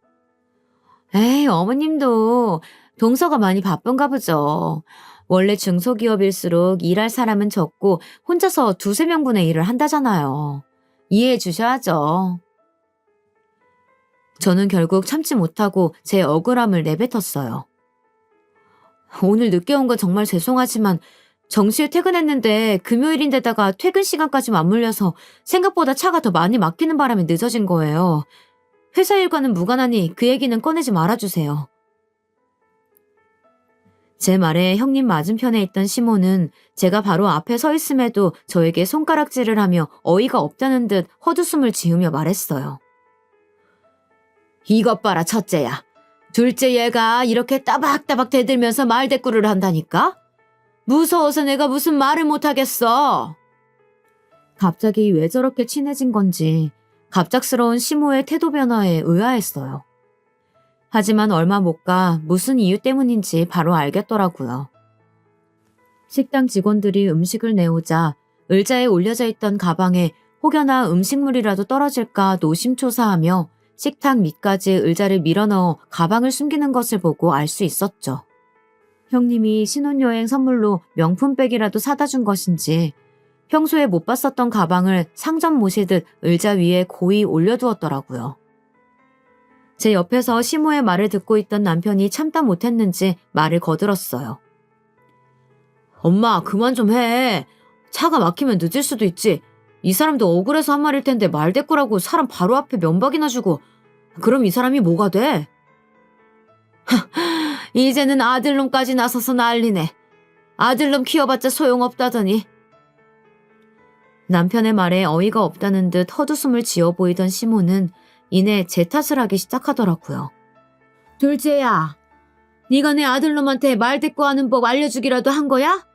에이, 어머님도 동서가 많이 바쁜가 보죠. 원래 중소기업일수록 일할 사람은 적고 혼자서 2~3명분의 일을 한다잖아요. 이해해 주셔야죠. 저는 결국 참지 못하고 제 억울함을 내뱉었어요. 오늘 늦게 온 건 정말 죄송하지만 정시에 퇴근했는데 금요일인데다가 퇴근 시간까지 맞물려서 생각보다 차가 더 많이 막히는 바람에 늦어진 거예요. 회사 일과는 무관하니 그 얘기는 꺼내지 말아주세요. 제 말에 형님 맞은편에 있던 시모는 제가 바로 앞에 서 있음에도 저에게 손가락질을 하며 어이가 없다는 듯 헛웃음을 지으며 말했어요. 이것 봐라 첫째야. 둘째 얘가 이렇게 따박따박 대들면서 말대꾸를 한다니까? 무서워서 내가 무슨 말을 못하겠어. 갑자기 왜 저렇게 친해진 건지 갑작스러운 시모의 태도 변화에 의아했어요. 하지만 얼마 못 가 무슨 이유 때문인지 바로 알겠더라고요. 식당 직원들이 음식을 내오자 의자에 올려져 있던 가방에 혹여나 음식물이라도 떨어질까 노심초사하며 식탁 밑까지 의자를 밀어넣어 가방을 숨기는 것을 보고 알 수 있었죠. 형님이 신혼여행 선물로 명품백이라도 사다 준 것인지 평소에 못 봤었던 가방을 상점 모시듯 의자 위에 고이 올려두었더라고요. 제 옆에서 시모의 말을 듣고 있던 남편이 참다 못했는지 말을 거들었어요. 엄마 그만 좀 해. 차가 막히면 늦을 수도 있지. 이 사람도 억울해서 한 말일 텐데 말대꾸라고 사람 바로 앞에 면박이나 주고 그럼 이 사람이 뭐가 돼? 이제는 아들놈까지 나서서 난리네. 아들놈 키워봤자 소용없다더니. 남편의 말에 어이가 없다는 듯 헛웃음을 지어 보이던 시모는 이내 제 탓을 하기 시작하더라고요. 둘째야, 네가 내 아들놈한테 말대꾸하는 법 알려주기라도 한 거야?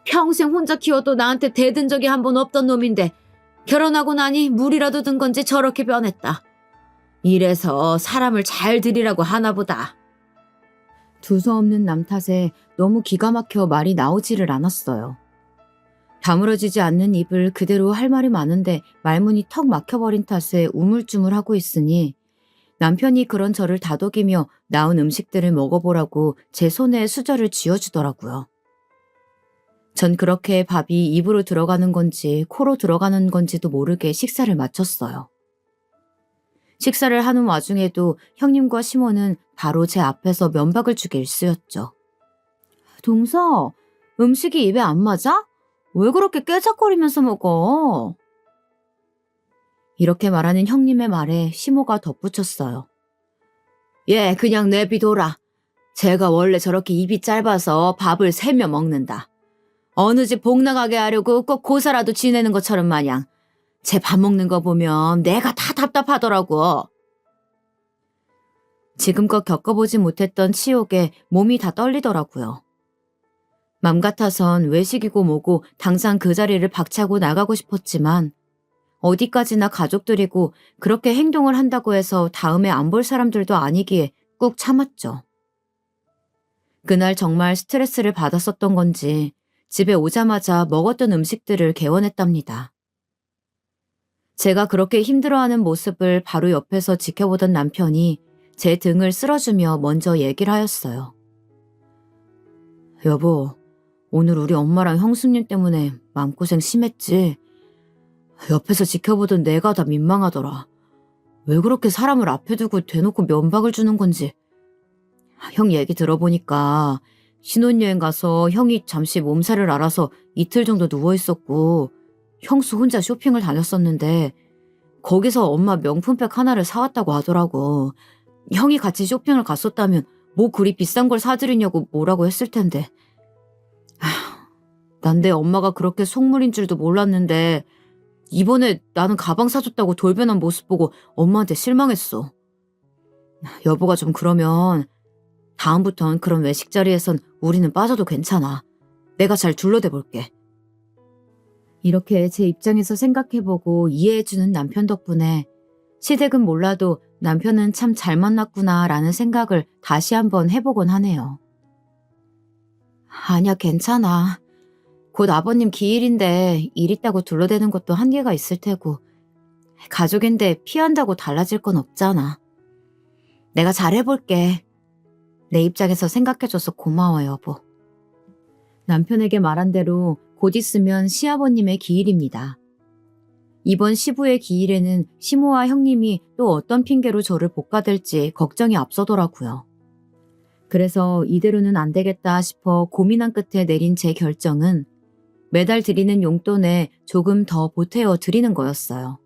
평생 혼자 키워도 나한테 대든 적이 한 번 없던 놈인데 결혼하고 나니 물이라도 든 건지 저렇게 변했다. 이래서 사람을 잘 들이라고 하나보다. 두서없는 남 탓에 너무 기가 막혀 말이 나오지를 않았어요. 다물어지지 않는 입을 그대로 할 말이 많은데 말문이 턱 막혀버린 탓에 우물쭈물하고 있으니 남편이 그런 저를 다독이며 나온 음식들을 먹어보라고 제 손에 수저를 쥐어주더라고요. 전 그렇게 밥이 입으로 들어가는 건지 코로 들어가는 건지도 모르게 식사를 마쳤어요. 식사를 하는 와중에도 형님과 시모는 바로 제 앞에서 면박을 주기 일쑤였죠. 동서, 음식이 입에 안 맞아? 왜 그렇게 깨작거리면서 먹어? 이렇게 말하는 형님의 말에 시모가 덧붙였어요. 얘 그냥 내비둬라. 제가 원래 저렇게 입이 짧아서 밥을 세며 먹는다. 어느 집 복 나가게 하려고 꼭 고사라도 지내는 것처럼 마냥 제 밥 먹는 거 보면 내가 다 답답하더라고. 지금껏 겪어보지 못했던 치욕에 몸이 다 떨리더라고요. 맘 같아선 외식이고 뭐고 당장 그 자리를 박차고 나가고 싶었지만 어디까지나 가족들이고 그렇게 행동을 한다고 해서 다음에 안 볼 사람들도 아니기에 꾹 참았죠. 그날 정말 스트레스를 받았었던 건지 집에 오자마자 먹었던 음식들을 개원했답니다. 제가 그렇게 힘들어하는 모습을 바로 옆에서 지켜보던 남편이 제 등을 쓸어주며 먼저 얘기를 하였어요. 여보, 오늘 우리 엄마랑 형수님 때문에 마음고생 심했지? 옆에서 지켜보던 내가 다 민망하더라. 왜 그렇게 사람을 앞에 두고 대놓고 면박을 주는 건지. 형 얘기 들어보니까 신혼여행 가서 형이 잠시 몸살을 앓아서 이틀 정도 누워있었고 형수 혼자 쇼핑을 다녔었는데 거기서 엄마 명품백 하나를 사왔다고 하더라고. 형이 같이 쇼핑을 갔었다면 뭐 그리 비싼 걸 사드리냐고 뭐라고 했을 텐데. 난 내 엄마가 그렇게 속물인 줄도 몰랐는데 이번에 나는 가방 사줬다고 돌변한 모습 보고 엄마한테 실망했어. 여보가 좀 그러면 다음부턴 그런 외식 자리에선 우리는 빠져도 괜찮아. 내가 잘 둘러대 볼게. 이렇게 제 입장에서 생각해보고 이해해주는 남편 덕분에 시댁은 몰라도 남편은 참 잘 만났구나라는 생각을 다시 한번 해보곤 하네요. 아니야, 괜찮아. 곧 아버님 기일인데 일 있다고 둘러대는 것도 한계가 있을 테고 가족인데 피한다고 달라질 건 없잖아. 내가 잘해볼게. 내 입장에서 생각해줘서 고마워, 여보. 남편에게 말한 대로 곧 있으면 시아버님의 기일입니다. 이번 시부의 기일에는 시모와 형님이 또 어떤 핑계로 저를 볶아댈지 걱정이 앞서더라고요. 그래서 이대로는 안 되겠다 싶어 고민한 끝에 내린 제 결정은 매달 드리는 용돈에 조금 더 보태어 드리는 거였어요.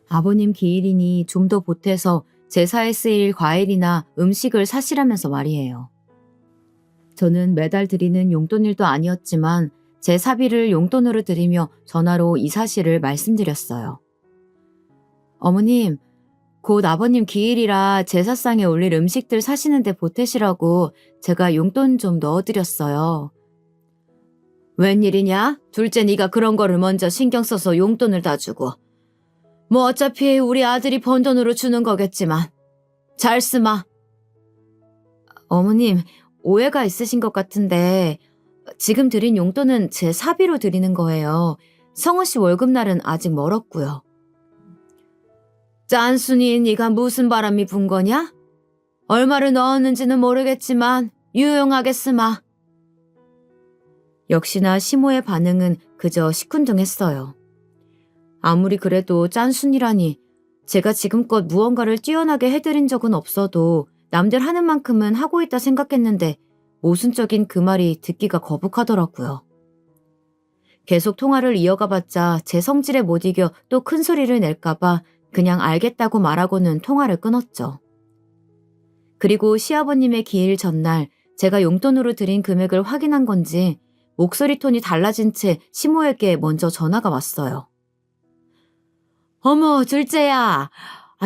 아버님 기일이니 좀 더 보태서 제사에 쓰일 과일이나 음식을 사시라면서 말이에요. 저는 매달 드리는 용돈일도 아니었지만 제 사비를 용돈으로 드리며 전화로 이 사실을 말씀드렸어요. 어머님, 곧 아버님 기일이라 제사상에 올릴 음식들 사시는데 보태시라고 제가 용돈 좀 넣어드렸어요. 웬일이냐? 둘째 네가 그런 거를 먼저 신경 써서 용돈을 다 주고. 뭐 어차피 우리 아들이 번 돈으로 주는 거겠지만 잘 쓰마. 어머님, 오해가 있으신 것 같은데 지금 드린 용돈은 제 사비로 드리는 거예요. 성우 씨 월급날은 아직 멀었고요. 짠순이 네가 무슨 바람이 분 거냐? 얼마를 넣었는지는 모르겠지만 유용하게 쓰마. 역시나 시모의 반응은 그저 시큰둥했어요. 아무리 그래도 짠순이라니 제가 지금껏 무언가를 뛰어나게 해드린 적은 없어도 남들 하는 만큼은 하고 있다 생각했는데 모순적인 그 말이 듣기가 거북하더라고요. 계속 통화를 이어가봤자 제 성질에 못 이겨 또 큰 소리를 낼까봐 그냥 알겠다고 말하고는 통화를 끊었죠. 그리고 시아버님의 기일 전날 제가 용돈으로 드린 금액을 확인한 건지 목소리 톤이 달라진 채 시모에게 먼저 전화가 왔어요. 어머, 둘째야.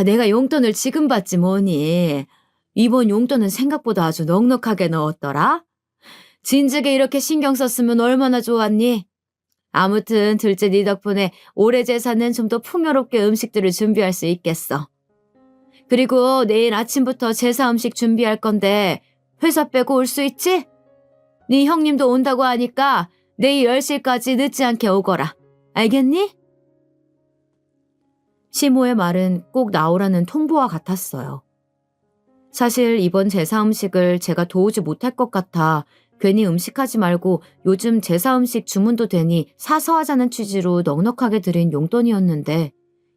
내가 용돈을 지금 받지 뭐니. 이번 용돈은 생각보다 아주 넉넉하게 넣었더라. 진즉에 이렇게 신경 썼으면 얼마나 좋았니? 아무튼 둘째 네 덕분에 올해 제사는 좀 더 풍요롭게 음식들을 준비할 수 있겠어. 그리고 내일 아침부터 제사 음식 준비할 건데 회사 빼고 올 수 있지? 네 형님도 온다고 하니까 내일 10시까지 늦지 않게 오거라. 알겠니? 시모의 말은 꼭 나오라는 통보와 같았어요. 사실 이번 제사 음식을 제가 도우지 못할 것 같아 괜히 음식하지 말고 요즘 제사 음식 주문도 되니 사서 하자는 취지로 넉넉하게 드린 용돈이었는데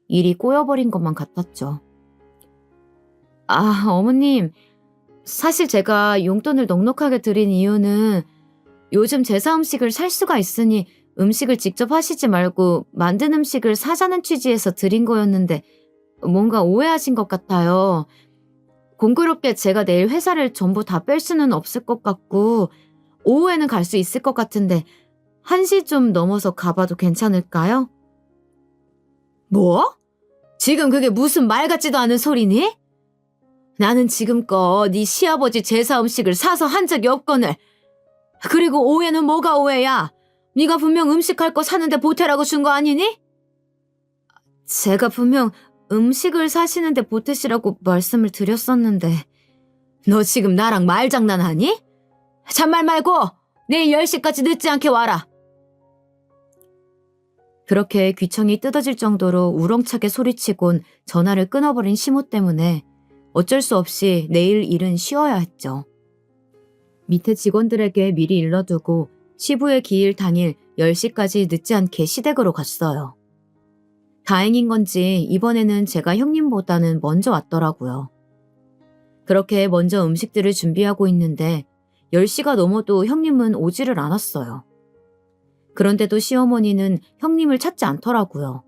일이 꼬여버린 것만 같았죠. 어머님, 사실 제가 용돈을 넉넉하게 드린 이유는 요즘 제사 음식을 살 수가 있으니 음식을 직접 하시지 말고 만든 음식을 사자는 취지에서 드린 거였는데 뭔가 오해하신 것 같아요. 공교롭게 제가 내일 회사를 전부 다 뺄 수는 없을 것 같고 오후에는 갈 수 있을 것 같은데 1시 좀 넘어서 가봐도 괜찮을까요? 뭐? 지금 그게 무슨 말 같지도 않은 소리니? 나는 지금껏 네 시아버지 제사 음식을 사서 한 적이 없거늘. 그리고 오해는 뭐가 오해야? 네가 분명 음식할 거 사는데 보태라고 준 거 아니니? 제가 분명 음식을 사시는데 보태시라고 말씀을 드렸었는데. 너 지금 나랑 말장난하니? 잔말 말고 내일 10시까지 늦지 않게 와라. 그렇게 귀청이 뜯어질 정도로 우렁차게 소리치곤 전화를 끊어버린 시모 때문에 어쩔 수 없이 내일 일은 쉬어야 했죠. 밑에 직원들에게 미리 일러두고 시부의 기일 당일 10시까지 늦지 않게 시댁으로 갔어요. 다행인 건지 이번에는 제가 형님보다는 먼저 왔더라고요. 그렇게 먼저 음식들을 준비하고 있는데 10시가 넘어도 형님은 오지를 않았어요. 그런데도 시어머니는 형님을 찾지 않더라고요.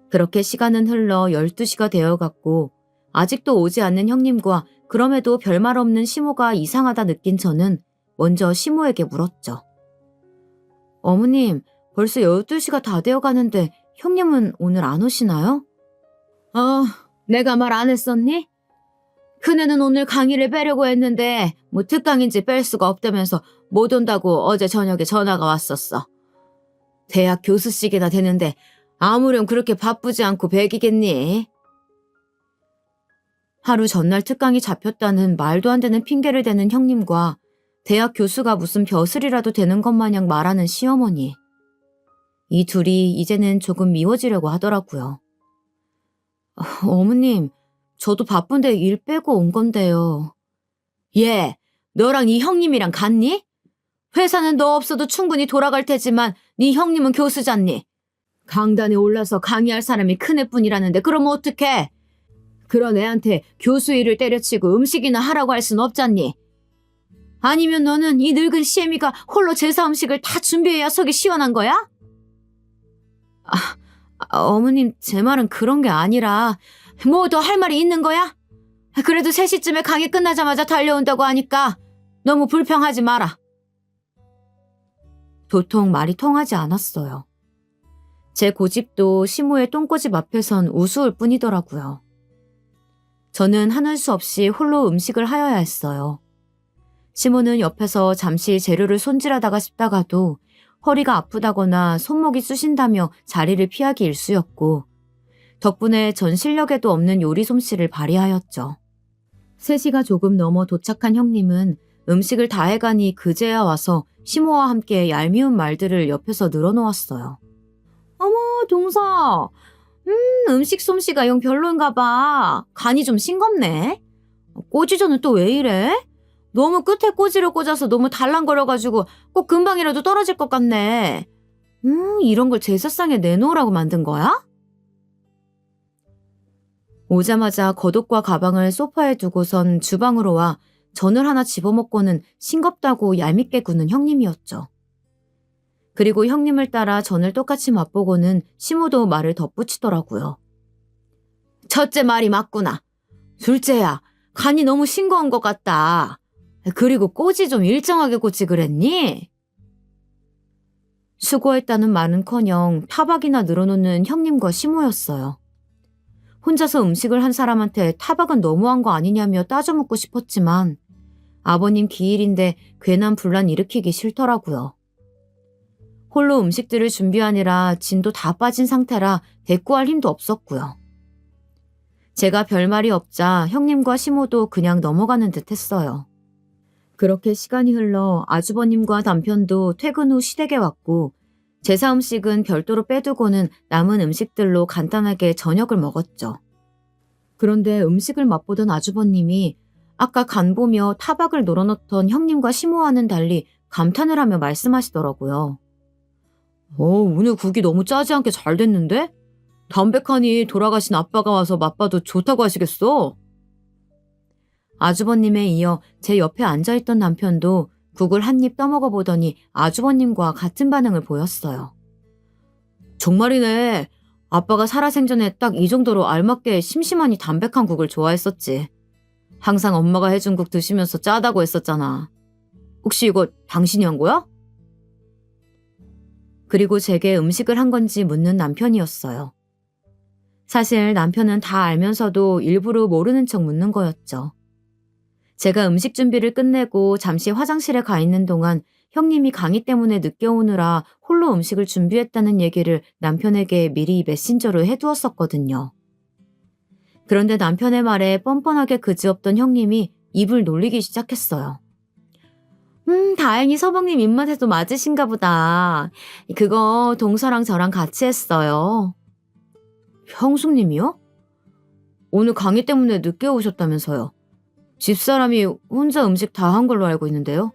그렇게 시간은 흘러 12시가 되어갔고 아직도 오지 않는 형님과 그럼에도 별말 없는 시모가 이상하다 느낀 저는 먼저 시모에게 물었죠. 어머님, 벌써 12시가 다 되어가는데 형님은 오늘 안 오시나요? 내가 말 안 했었니? 큰애는 오늘 강의를 빼려고 했는데 뭐 특강인지 뺄 수가 없다면서 못 온다고 어제 저녁에 전화가 왔었어. 대학 교수직이나 되는데 아무렴 그렇게 바쁘지 않고 배기겠니? 하루 전날 특강이 잡혔다는 말도 안 되는 핑계를 대는 형님과 대학 교수가 무슨 벼슬이라도 되는 것 마냥 말하는 시어머니. 이 둘이 이제는 조금 미워지려고 하더라고요. 어머님, 저도 바쁜데 일 빼고 온 건데요. 얘, 너랑 이 형님이랑 같니? 회사는 너 없어도 충분히 돌아갈 테지만 네 형님은 교수잖니? 강단에 올라서 강의할 사람이 큰애뿐이라는데 그러면 어떡해? 그런 애한테 교수 일을 때려치고 음식이나 하라고 할 순 없잖니? 아니면 너는 이 늙은 시애미가 홀로 제사 음식을 다 준비해야 속이 시원한 거야? 어머님, 제 말은 그런 게 아니라 뭐 더 할 말이 있는 거야? 그래도 3시쯤에 강의 끝나자마자 달려온다고 하니까 너무 불평하지 마라. 도통 말이 통하지 않았어요. 제 고집도 시모의 똥꼬집 앞에선 우스울 뿐이더라고요. 저는 하는 수 없이 홀로 음식을 하여야 했어요. 시모는 옆에서 잠시 재료를 손질하다가 싶다가도 허리가 아프다거나 손목이 쑤신다며 자리를 피하기 일쑤였고 덕분에 전 실력에도 없는 요리 솜씨를 발휘하였죠. 3시가 조금 넘어 도착한 형님은 음식을 다 해가니 그제야 와서 시모와 함께 얄미운 말들을 옆에서 늘어놓았어요. 어머 동서, 음식 솜씨가 영 별론가 봐. 간이 좀 싱겁네. 꼬지전은 또 왜 이래? 너무 끝에 꼬지를 꽂아서 너무 달랑거려가지고 꼭 금방이라도 떨어질 것 같네. 이런 걸 제사상에 내놓으라고 만든 거야? 오자마자 겉옷과 가방을 소파에 두고선 주방으로 와 전을 하나 집어먹고는 싱겁다고 얄밉게 구는 형님이었죠. 그리고 형님을 따라 전을 똑같이 맛보고는 시모도 말을 덧붙이더라고요. 첫째 말이 맞구나. 둘째야, 간이 너무 싱거운 것 같다. 그리고 꼬지 좀 일정하게 꽂지 그랬니? 수고했다는 말은커녕 타박이나 늘어놓는 형님과 시모였어요. 혼자서 음식을 한 사람한테 타박은 너무한 거 아니냐며 따져묻고 싶었지만 아버님 기일인데 괜한 분란 일으키기 싫더라고요. 홀로 음식들을 준비하느라 진도 다 빠진 상태라 대꾸할 힘도 없었고요. 제가 별말이 없자 형님과 시모도 그냥 넘어가는 듯 했어요. 그렇게 시간이 흘러 아주버님과 남편도 퇴근 후 시댁에 왔고 제사 음식은 별도로 빼두고는 남은 음식들로 간단하게 저녁을 먹었죠. 그런데 음식을 맛보던 아주버님이 아까 간 보며 타박을 놀아놓던 형님과 시모와는 달리 감탄을 하며 말씀하시더라고요. 오늘 국이 너무 짜지 않게 잘 됐는데? 담백하니 돌아가신 아빠가 와서 맛봐도 좋다고 하시겠어? 아주버님에 이어 제 옆에 앉아있던 남편도 국을 한 입 떠먹어 보더니 아주버님과 같은 반응을 보였어요. 정말이네. 아빠가 살아생전에 딱 이 정도로 알맞게 심심하니 담백한 국을 좋아했었지. 항상 엄마가 해준 국 드시면서 짜다고 했었잖아. 혹시 이거 당신이 한 거야? 그리고 제게 음식을 한 건지 묻는 남편이었어요. 사실 남편은 다 알면서도 일부러 모르는 척 묻는 거였죠. 제가 음식 준비를 끝내고 잠시 화장실에 가 있는 동안 형님이 강의 때문에 늦게 오느라 홀로 음식을 준비했다는 얘기를 남편에게 미리 메신저로 해두었었거든요. 그런데 남편의 말에 뻔뻔하게 그지없던 형님이 입을 놀리기 시작했어요. 다행히 서방님 입맛에도 맞으신가 보다. 그거 동서랑 저랑 같이 했어요. 형수님이요? 오늘 강의 때문에 늦게 오셨다면서요. 집사람이 혼자 음식 다 한 걸로 알고 있는데요.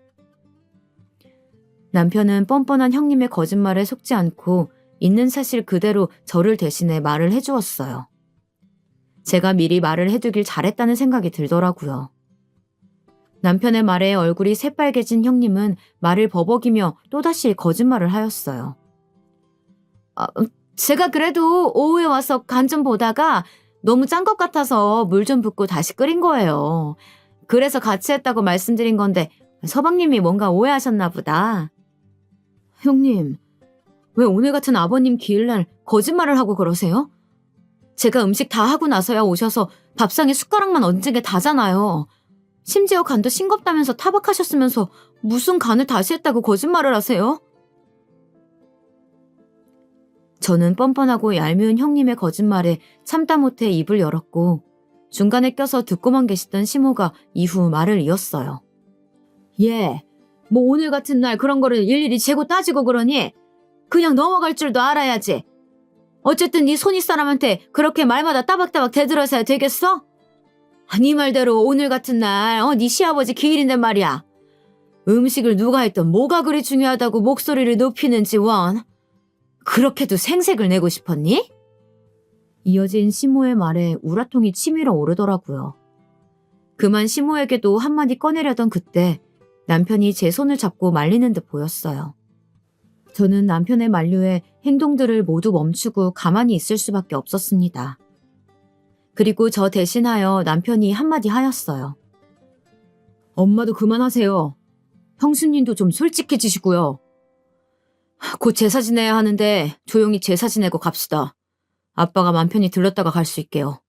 남편은 뻔뻔한 형님의 거짓말에 속지 않고 있는 사실 그대로 저를 대신해 말을 해주었어요. 제가 미리 말을 해두길 잘했다는 생각이 들더라고요. 남편의 말에 얼굴이 새빨개진 형님은 말을 버벅이며 또다시 거짓말을 하였어요. 제가 그래도 오후에 와서 간 좀 보다가 너무 짠 것 같아서 물 좀 붓고 다시 끓인 거예요. 그래서 같이 했다고 말씀드린 건데 서방님이 뭔가 오해하셨나 보다. 형님, 왜 오늘 같은 아버님 기일날 거짓말을 하고 그러세요? 제가 음식 다 하고 나서야 오셔서 밥상에 숟가락만 얹은 게 다잖아요. 심지어 간도 싱겁다면서 타박하셨으면서 무슨 간을 다시 했다고 거짓말을 하세요? 저는 뻔뻔하고 얄미운 형님의 거짓말에 참다 못해 입을 열었고 중간에 껴서 듣고만 계시던 시모가 이후 말을 이었어요. 뭐 오늘 같은 날 그런 거를 일일이 재고 따지고 그러니 그냥 넘어갈 줄도 알아야지. 어쨌든 네 손윗사람한테 그렇게 말마다 따박따박 대들어서야 되겠어? 네 말대로 오늘 같은 날 네 시아버지 기일인데 말이야. 음식을 누가 했던 뭐가 그리 중요하다고 목소리를 높이는지 원. 그렇게도 생색을 내고 싶었니? 이어진 시모의 말에 우라통이 치밀어 오르더라고요. 그만 시모에게도 한마디 꺼내려던 그때 남편이 제 손을 잡고 말리는 듯 보였어요. 저는 남편의 만류에 행동들을 모두 멈추고 가만히 있을 수밖에 없었습니다. 그리고 저 대신하여 남편이 한마디 하였어요. 엄마도 그만하세요. 형수님도 좀 솔직해지시고요. 곧 제사 지내야 하는데 조용히 제사 지내고 갑시다. 아빠가 맘 편히 들렀다가 갈 수 있게요.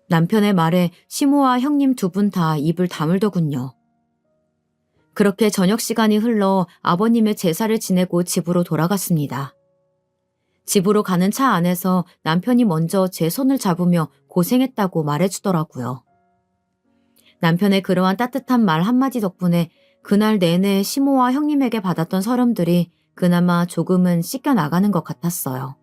남편의 말에 시모와 형님 두 분 다 입을 다물더군요. 그렇게 저녁 시간이 흘러 아버님의 제사를 지내고 집으로 돌아갔습니다. 집으로 가는 차 안에서 남편이 먼저 제 손을 잡으며 고생했다고 말해주더라고요. 남편의 그러한 따뜻한 말 한마디 덕분에 그날 내내 시모와 형님에게 받았던 서름들이 그나마 조금은 씻겨나가는 것 같았어요.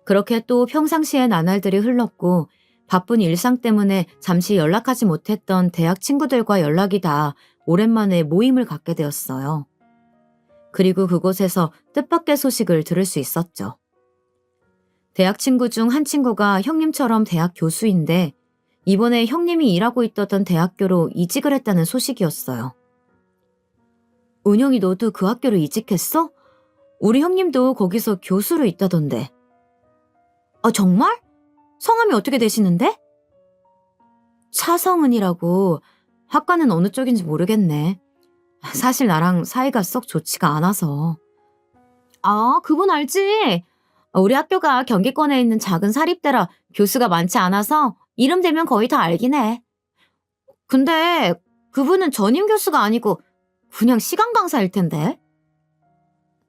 그렇게 또 평상시의 나날들이 흘렀고 바쁜 일상 때문에 잠시 연락하지 못했던 대학 친구들과 연락이 다 오랜만에 모임을 갖게 되었어요. 그리고 그곳에서 뜻밖의 소식을 들을 수 있었죠. 대학 친구 중 한 친구가 형님처럼 대학 교수인데 이번에 형님이 일하고 있던 대학교로 이직을 했다는 소식이었어요. 은영이 너도 그 학교로 이직했어? 우리 형님도 거기서 교수로 있다던데. 아, 정말? 성함이 어떻게 되시는데? 차성은이라고. 학과는 어느 쪽인지 모르겠네. 사실 나랑 사이가 썩 좋지가 않아서. 아, 그분 알지? 우리 학교가 경기권에 있는 작은 사립대라 교수가 많지 않아서 이름 대면 거의 다 알긴 해. 근데 그분은 전임 교수가 아니고 그냥 시간 강사일 텐데.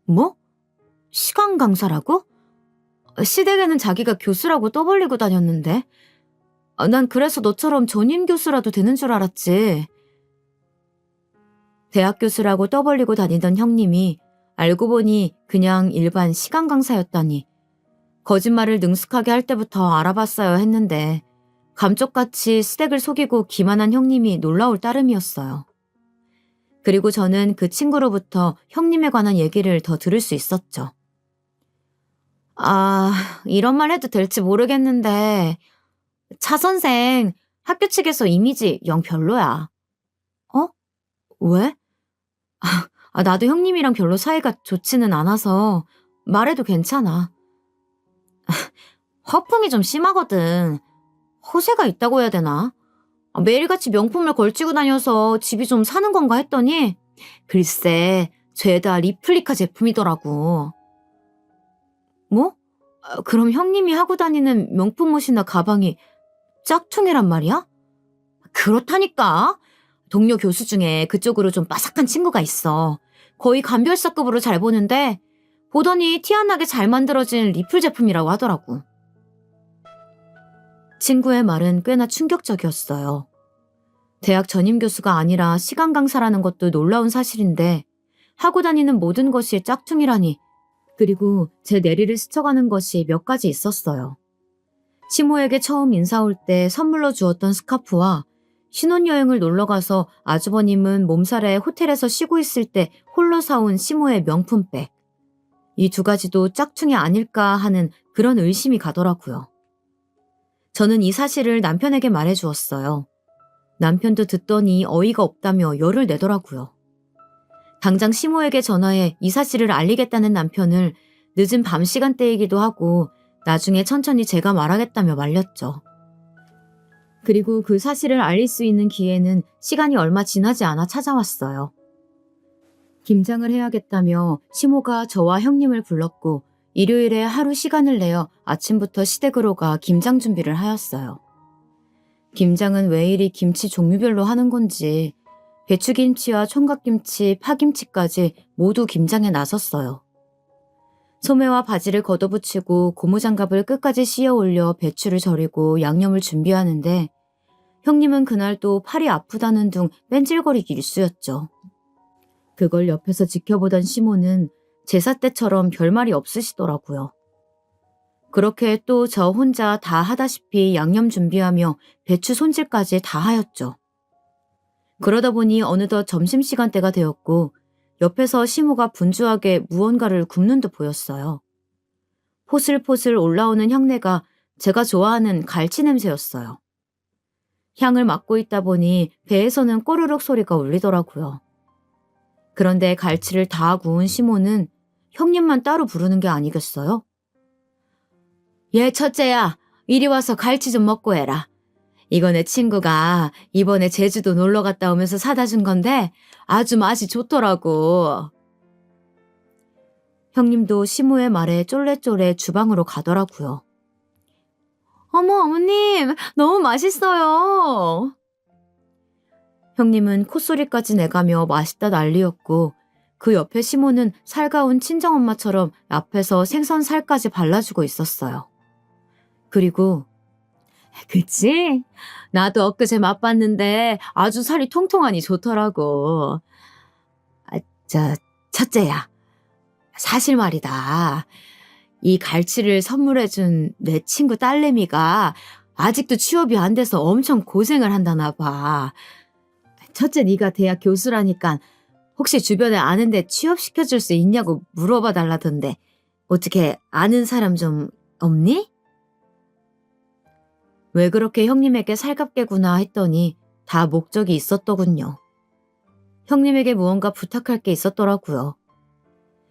뭐? 시간 강사라고? 시댁에는 자기가 교수라고 떠벌리고 다녔는데. 난 그래서 너처럼 전임 교수라도 되는 줄 알았지. 대학 교수라고 떠벌리고 다니던 형님이 알고 보니 그냥 일반 시간 강사였다니. 거짓말을 능숙하게 할 때부터 알아봤어야 했는데 감쪽같이 시댁을 속이고 기만한 형님이 놀라울 따름이었어요. 그리고 저는 그 친구로부터 형님에 관한 얘기를 더 들을 수 있었죠. 아, 이런 말 해도 될지 모르겠는데 차 선생 학교 측에서 이미지 영 별로야. 어? 왜? 나도 형님이랑 별로 사이가 좋지는 않아서 말해도 괜찮아. 허풍이 좀 심하거든. 허세가 있다고 해야 되나? 매일같이 명품을 걸치고 다녀서 집이 좀 사는 건가 했더니 글쎄 죄다 리플리카 제품이더라고. 뭐? 그럼 형님이 하고 다니는 명품 옷이나 가방이 짝퉁이란 말이야? 그렇다니까. 동료 교수 중에 그쪽으로 좀 빠삭한 친구가 있어. 거의 감별사급으로 잘 보는데 보더니 티 안 나게 잘 만들어진 리플 제품이라고 하더라고. 친구의 말은 꽤나 충격적이었어요. 대학 전임 교수가 아니라 시간 강사라는 것도 놀라운 사실인데 하고 다니는 모든 것이 짝퉁이라니. 그리고 제 내리를 스쳐가는 것이 몇 가지 있었어요. 시모에게 처음 인사 올 때 선물로 주었던 스카프와 신혼여행을 놀러가서 아주버님은 몸살에 호텔에서 쉬고 있을 때 홀로 사온 시모의 명품백. 이 두 가지도 짝퉁이 아닐까 하는 그런 의심이 가더라고요. 저는 이 사실을 남편에게 말해주었어요. 남편도 듣더니 어이가 없다며 열을 내더라고요. 당장 시모에게 전화해 이 사실을 알리겠다는 남편을 늦은 밤 시간대이기도 하고 나중에 천천히 제가 말하겠다며 말렸죠. 그리고 그 사실을 알릴 수 있는 기회는 시간이 얼마 지나지 않아 찾아왔어요. 김장을 해야겠다며 시모가 저와 형님을 불렀고 일요일에 하루 시간을 내어 아침부터 시댁으로 가 김장 준비를 하였어요. 김장은 왜 이리 김치 종류별로 하는 건지 배추김치와 총각김치, 파김치까지 모두 김장에 나섰어요. 소매와 바지를 걷어붙이고 고무장갑을 끝까지 씌어 올려 배추를 절이고 양념을 준비하는데 형님은 그날 또 팔이 아프다는 둥 뺀질거리기 일쑤였죠. 그걸 옆에서 지켜보던 시모는 제사 때처럼 별말이 없으시더라고요. 그렇게 또 저 혼자 다 하다시피 양념 준비하며 배추 손질까지 다 하였죠. 그러다 보니 어느덧 점심시간대가 되었고 옆에서 시모가 분주하게 무언가를 굽는 듯 보였어요. 포슬포슬 올라오는 향내가 제가 좋아하는 갈치 냄새였어요. 향을 맡고 있다 보니 배에서는 꼬르륵 소리가 울리더라고요. 그런데 갈치를 다 구운 시모는 형님만 따로 부르는 게 아니겠어요? 얘 첫째야, 이리 와서 갈치 좀 먹고 해라. 이거 내 친구가 이번에 제주도 놀러 갔다 오면서 사다 준 건데 아주 맛이 좋더라고. 형님도 시모의 말에 쫄래쫄래 주방으로 가더라고요. 어머, 어머님, 너무 맛있어요. 형님은 콧소리까지 내가며 맛있다 난리였고 그 옆에 시모는 살가운 친정엄마처럼 앞에서 생선살까지 발라주고 있었어요. 그리고 그치? 나도 엊그제 맛봤는데 아주 살이 통통하니 좋더라고. 첫째야. 사실 말이다. 이 갈치를 선물해준 내 친구 딸내미가 아직도 취업이 안 돼서 엄청 고생을 한다나 봐. 첫째 네가 대학 교수라니까 혹시 주변에 아는데 취업시켜줄 수 있냐고 물어봐 달라던데 어떻게 아는 사람 좀 없니? 왜 그렇게 형님에게 살갑게구나 했더니 다 목적이 있었더군요. 형님에게 무언가 부탁할 게 있었더라고요.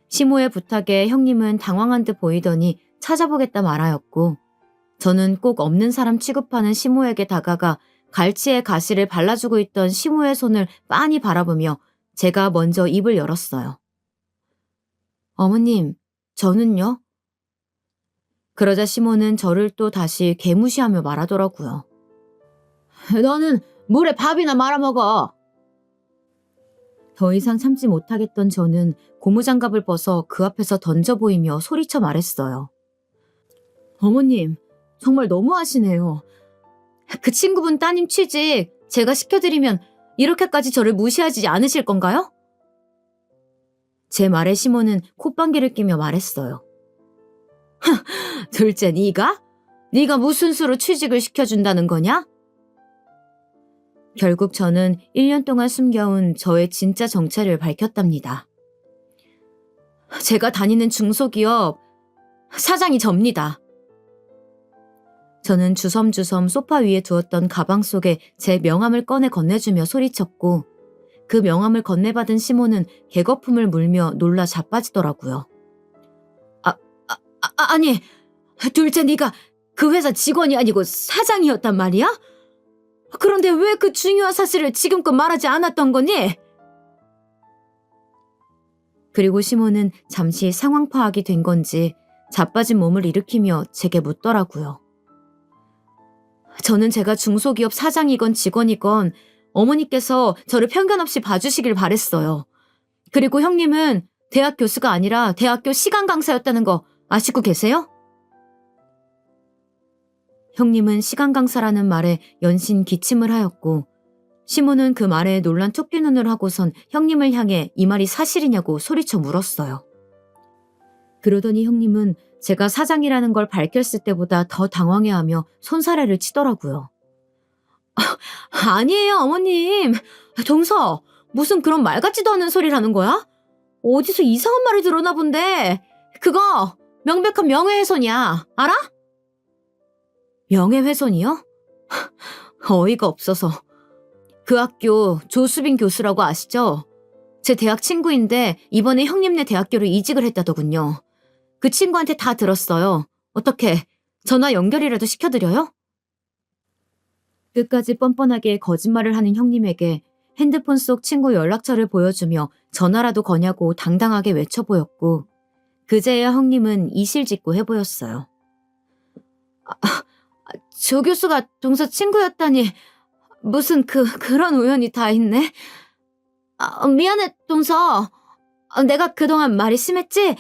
시모의 부탁에 형님은 당황한 듯 보이더니 찾아보겠다 말하였고 저는 꼭 없는 사람 취급하는 시모에게 다가가 갈치의 가시를 발라주고 있던 시모의 손을 빤히 바라보며 제가 먼저 입을 열었어요. 어머님, 저는요? 그러자 시모는 저를 또 다시 개무시하며 말하더라고요. 너는 물에 밥이나 말아먹어. 더 이상 참지 못하겠던 저는 고무장갑을 벗어 그 앞에서 던져 보이며 소리쳐 말했어요. 어머님, 정말 너무하시네요. 그 친구분 따님 취직 제가 시켜드리면 이렇게까지 저를 무시하지 않으실 건가요? 제 말에 시모는 콧방귀를 끼며 말했어요. 둘째 네가? 네가 무슨 수로 취직을 시켜준다는 거냐? 결국 저는 1년 동안 숨겨온 저의 진짜 정체를 밝혔답니다. 제가 다니는 중소기업 사장이 접니다. 저는 주섬주섬 소파 위에 두었던 가방 속에 제 명함을 꺼내 건네주며 소리쳤고 그 명함을 건네받은 시모는 개거품을 물며 놀라 자빠지더라고요. 아니, 둘째 네가 그 회사 직원이 아니고 사장이었단 말이야? 그런데 왜 그 중요한 사실을 지금껏 말하지 않았던 거니? 그리고 시모는 잠시 상황 파악이 된 건지 자빠진 몸을 일으키며 제게 묻더라고요. 저는 제가 중소기업 사장이건 직원이건 어머니께서 저를 편견 없이 봐주시길 바랬어요. 그리고 형님은 대학 교수가 아니라 대학교 시간 강사였다는 거 아시고 계세요? 형님은 시간 강사라는 말에 연신 기침을 하였고 시모는 그 말에 놀란 토끼 눈을 하고선 형님을 향해 이 말이 사실이냐고 소리쳐 물었어요. 그러더니 형님은 제가 사장이라는 걸 밝혔을 때보다 더 당황해하며 손사래를 치더라고요. 아니에요, 어머님. 동서, 무슨 그런 말 같지도 않은 소리를 하는 거야? 어디서 이상한 말을 들었나 본데. 그거 명백한 명예훼손이야. 알아? 명예훼손이요? 어이가 없어서. 그 학교 조수빈 교수라고 아시죠? 제 대학 친구인데 이번에 형님네 대학교로 이직을 했다더군요. 그 친구한테 다 들었어요. 어떻게 전화 연결이라도 시켜드려요? 끝까지 뻔뻔하게 거짓말을 하는 형님에게 핸드폰 속 친구 연락처를 보여주며 전화라도 거냐고 당당하게 외쳐보였고 그제야 형님은 이실직고 해보였어요. 조 교수가 동서 친구였다니 무슨 그런 우연이 다 있네. 미안해 동서. 내가 그동안 말이 심했지?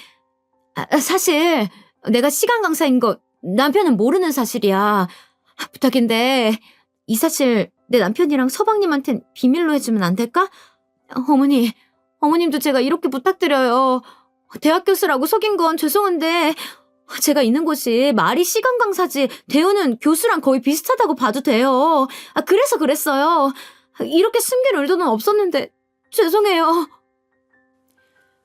사실 내가 시간 강사인 거 남편은 모르는 사실이야. 부탁인데 이 사실 내 남편이랑 서방님한텐 비밀로 해주면 안 될까? 어머님도 제가 이렇게 부탁드려요. 대학 교수라고 속인 건 죄송한데 제가 있는 곳이 말이 시간 강사지 대우는 교수랑 거의 비슷하다고 봐도 돼요. 그래서 그랬어요. 이렇게 숨길 의도는 없었는데 죄송해요.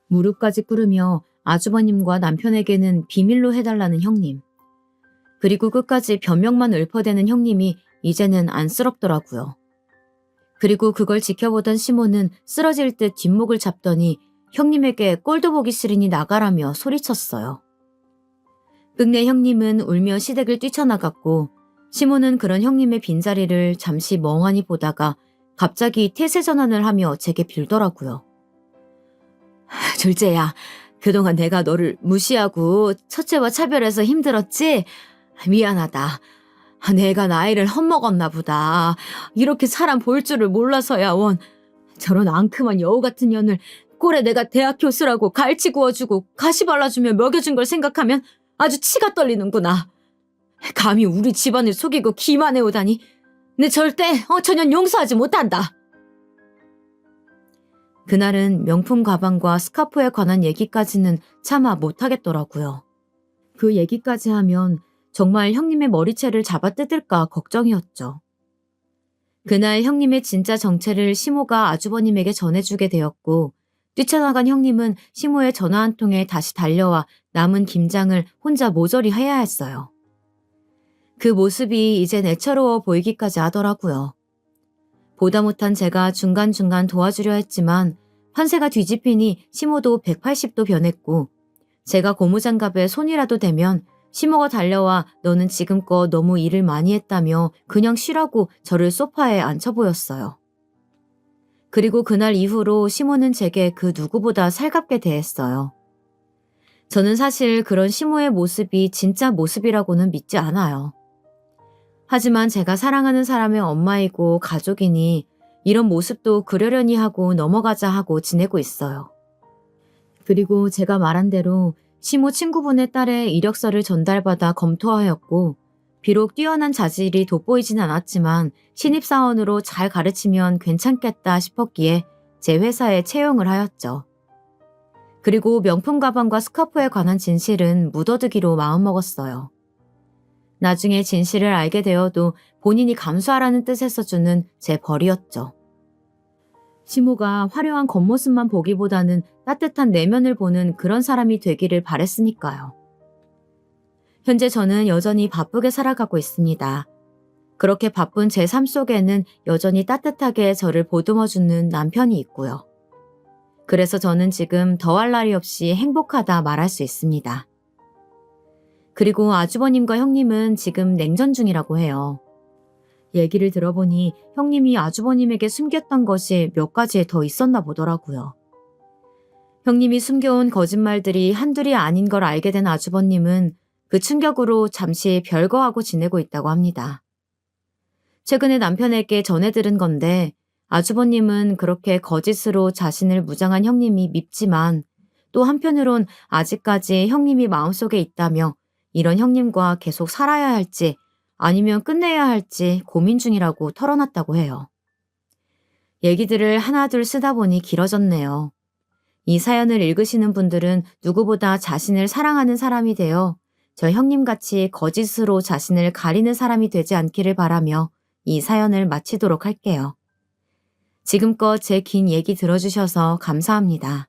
무릎까지 꿇으며 아주버님과 남편에게는 비밀로 해달라는 형님. 그리고 끝까지 변명만 읊어대는 형님이 이제는 안쓰럽더라고요. 그리고 그걸 지켜보던 시모는 쓰러질 듯 뒷목을 잡더니 형님에게 꼴도 보기 싫으니 나가라며 소리쳤어요. 끝내 형님은 울며 시댁을 뛰쳐나갔고 시모는 그런 형님의 빈자리를 잠시 멍하니 보다가 갑자기 태세 전환을 하며 제게 빌더라고요. 둘째야, 그동안 내가 너를 무시하고 첫째와 차별해서 힘들었지? 미안하다. 내가 나이를 헛먹었나 보다. 이렇게 사람 볼 줄을 몰라서야 원. 저런 앙큼한 여우 같은 년을 꼴에 내가 대학 교수라고 갈치 구워주고 가시 발라주며 먹여준 걸 생각하면 아주 치가 떨리는구나. 감히 우리 집안을 속이고 기만해오다니. 내 절대 저년 용서하지 못한다. 그날은 명품 가방과 스카프에 관한 얘기까지는 차마 못하겠더라고요. 그 얘기까지 하면 정말 형님의 머리채를 잡아뜯을까 걱정이었죠. 그날 형님의 진짜 정체를 시모가 아주버님에게 전해주게 되었고 뛰쳐나간 형님은 시모의 전화 한 통에 다시 달려와 남은 김장을 혼자 모조리 해야 했어요. 그 모습이 이젠 애처로워 보이기까지 하더라고요. 보다 못한 제가 중간중간 도와주려 했지만 판세가 뒤집히니 시모도 180도 변했고 제가 고무장갑에 손이라도 대면 시모가 달려와 너는 지금껏 너무 일을 많이 했다며 그냥 쉬라고 저를 소파에 앉혀 보였어요. 그리고 그날 이후로 시모는 제게 그 누구보다 살갑게 대했어요. 저는 사실 그런 시모의 모습이 진짜 모습이라고는 믿지 않아요. 하지만 제가 사랑하는 사람의 엄마이고 가족이니 이런 모습도 그러려니 하고 넘어가자 하고 지내고 있어요. 그리고 제가 말한 대로 시모 친구분의 딸의 이력서를 전달받아 검토하였고 비록 뛰어난 자질이 돋보이진 않았지만 신입사원으로 잘 가르치면 괜찮겠다 싶었기에 제 회사에 채용을 하였죠. 그리고 명품 가방과 스카프에 관한 진실은 묻어두기로 마음먹었어요. 나중에 진실을 알게 되어도 본인이 감수하라는 뜻에서 주는 제 벌이었죠. 시모가 화려한 겉모습만 보기보다는 따뜻한 내면을 보는 그런 사람이 되기를 바랬으니까요. 현재 저는 여전히 바쁘게 살아가고 있습니다. 그렇게 바쁜 제 삶 속에는 여전히 따뜻하게 저를 보듬어주는 남편이 있고요. 그래서 저는 지금 더할 나위 없이 행복하다 말할 수 있습니다. 그리고 아주버님과 형님은 지금 냉전 중이라고 해요. 얘기를 들어보니 형님이 아주버님에게 숨겼던 것이 몇 가지 더 있었나 보더라고요. 형님이 숨겨온 거짓말들이 한둘이 아닌 걸 알게 된 아주버님은 그 충격으로 잠시 별거하고 지내고 있다고 합니다. 최근에 남편에게 전해 들은 건데 아주버님은 그렇게 거짓으로 자신을 무장한 형님이 밉지만 또 한편으론 아직까지 형님이 마음속에 있다며 이런 형님과 계속 살아야 할지 아니면 끝내야 할지 고민 중이라고 털어놨다고 해요. 얘기들을 하나둘 쓰다 보니 길어졌네요. 이 사연을 읽으시는 분들은 누구보다 자신을 사랑하는 사람이 되어 저 형님같이 거짓으로 자신을 가리는 사람이 되지 않기를 바라며 이 사연을 마치도록 할게요. 지금껏 제 긴 얘기 들어주셔서 감사합니다.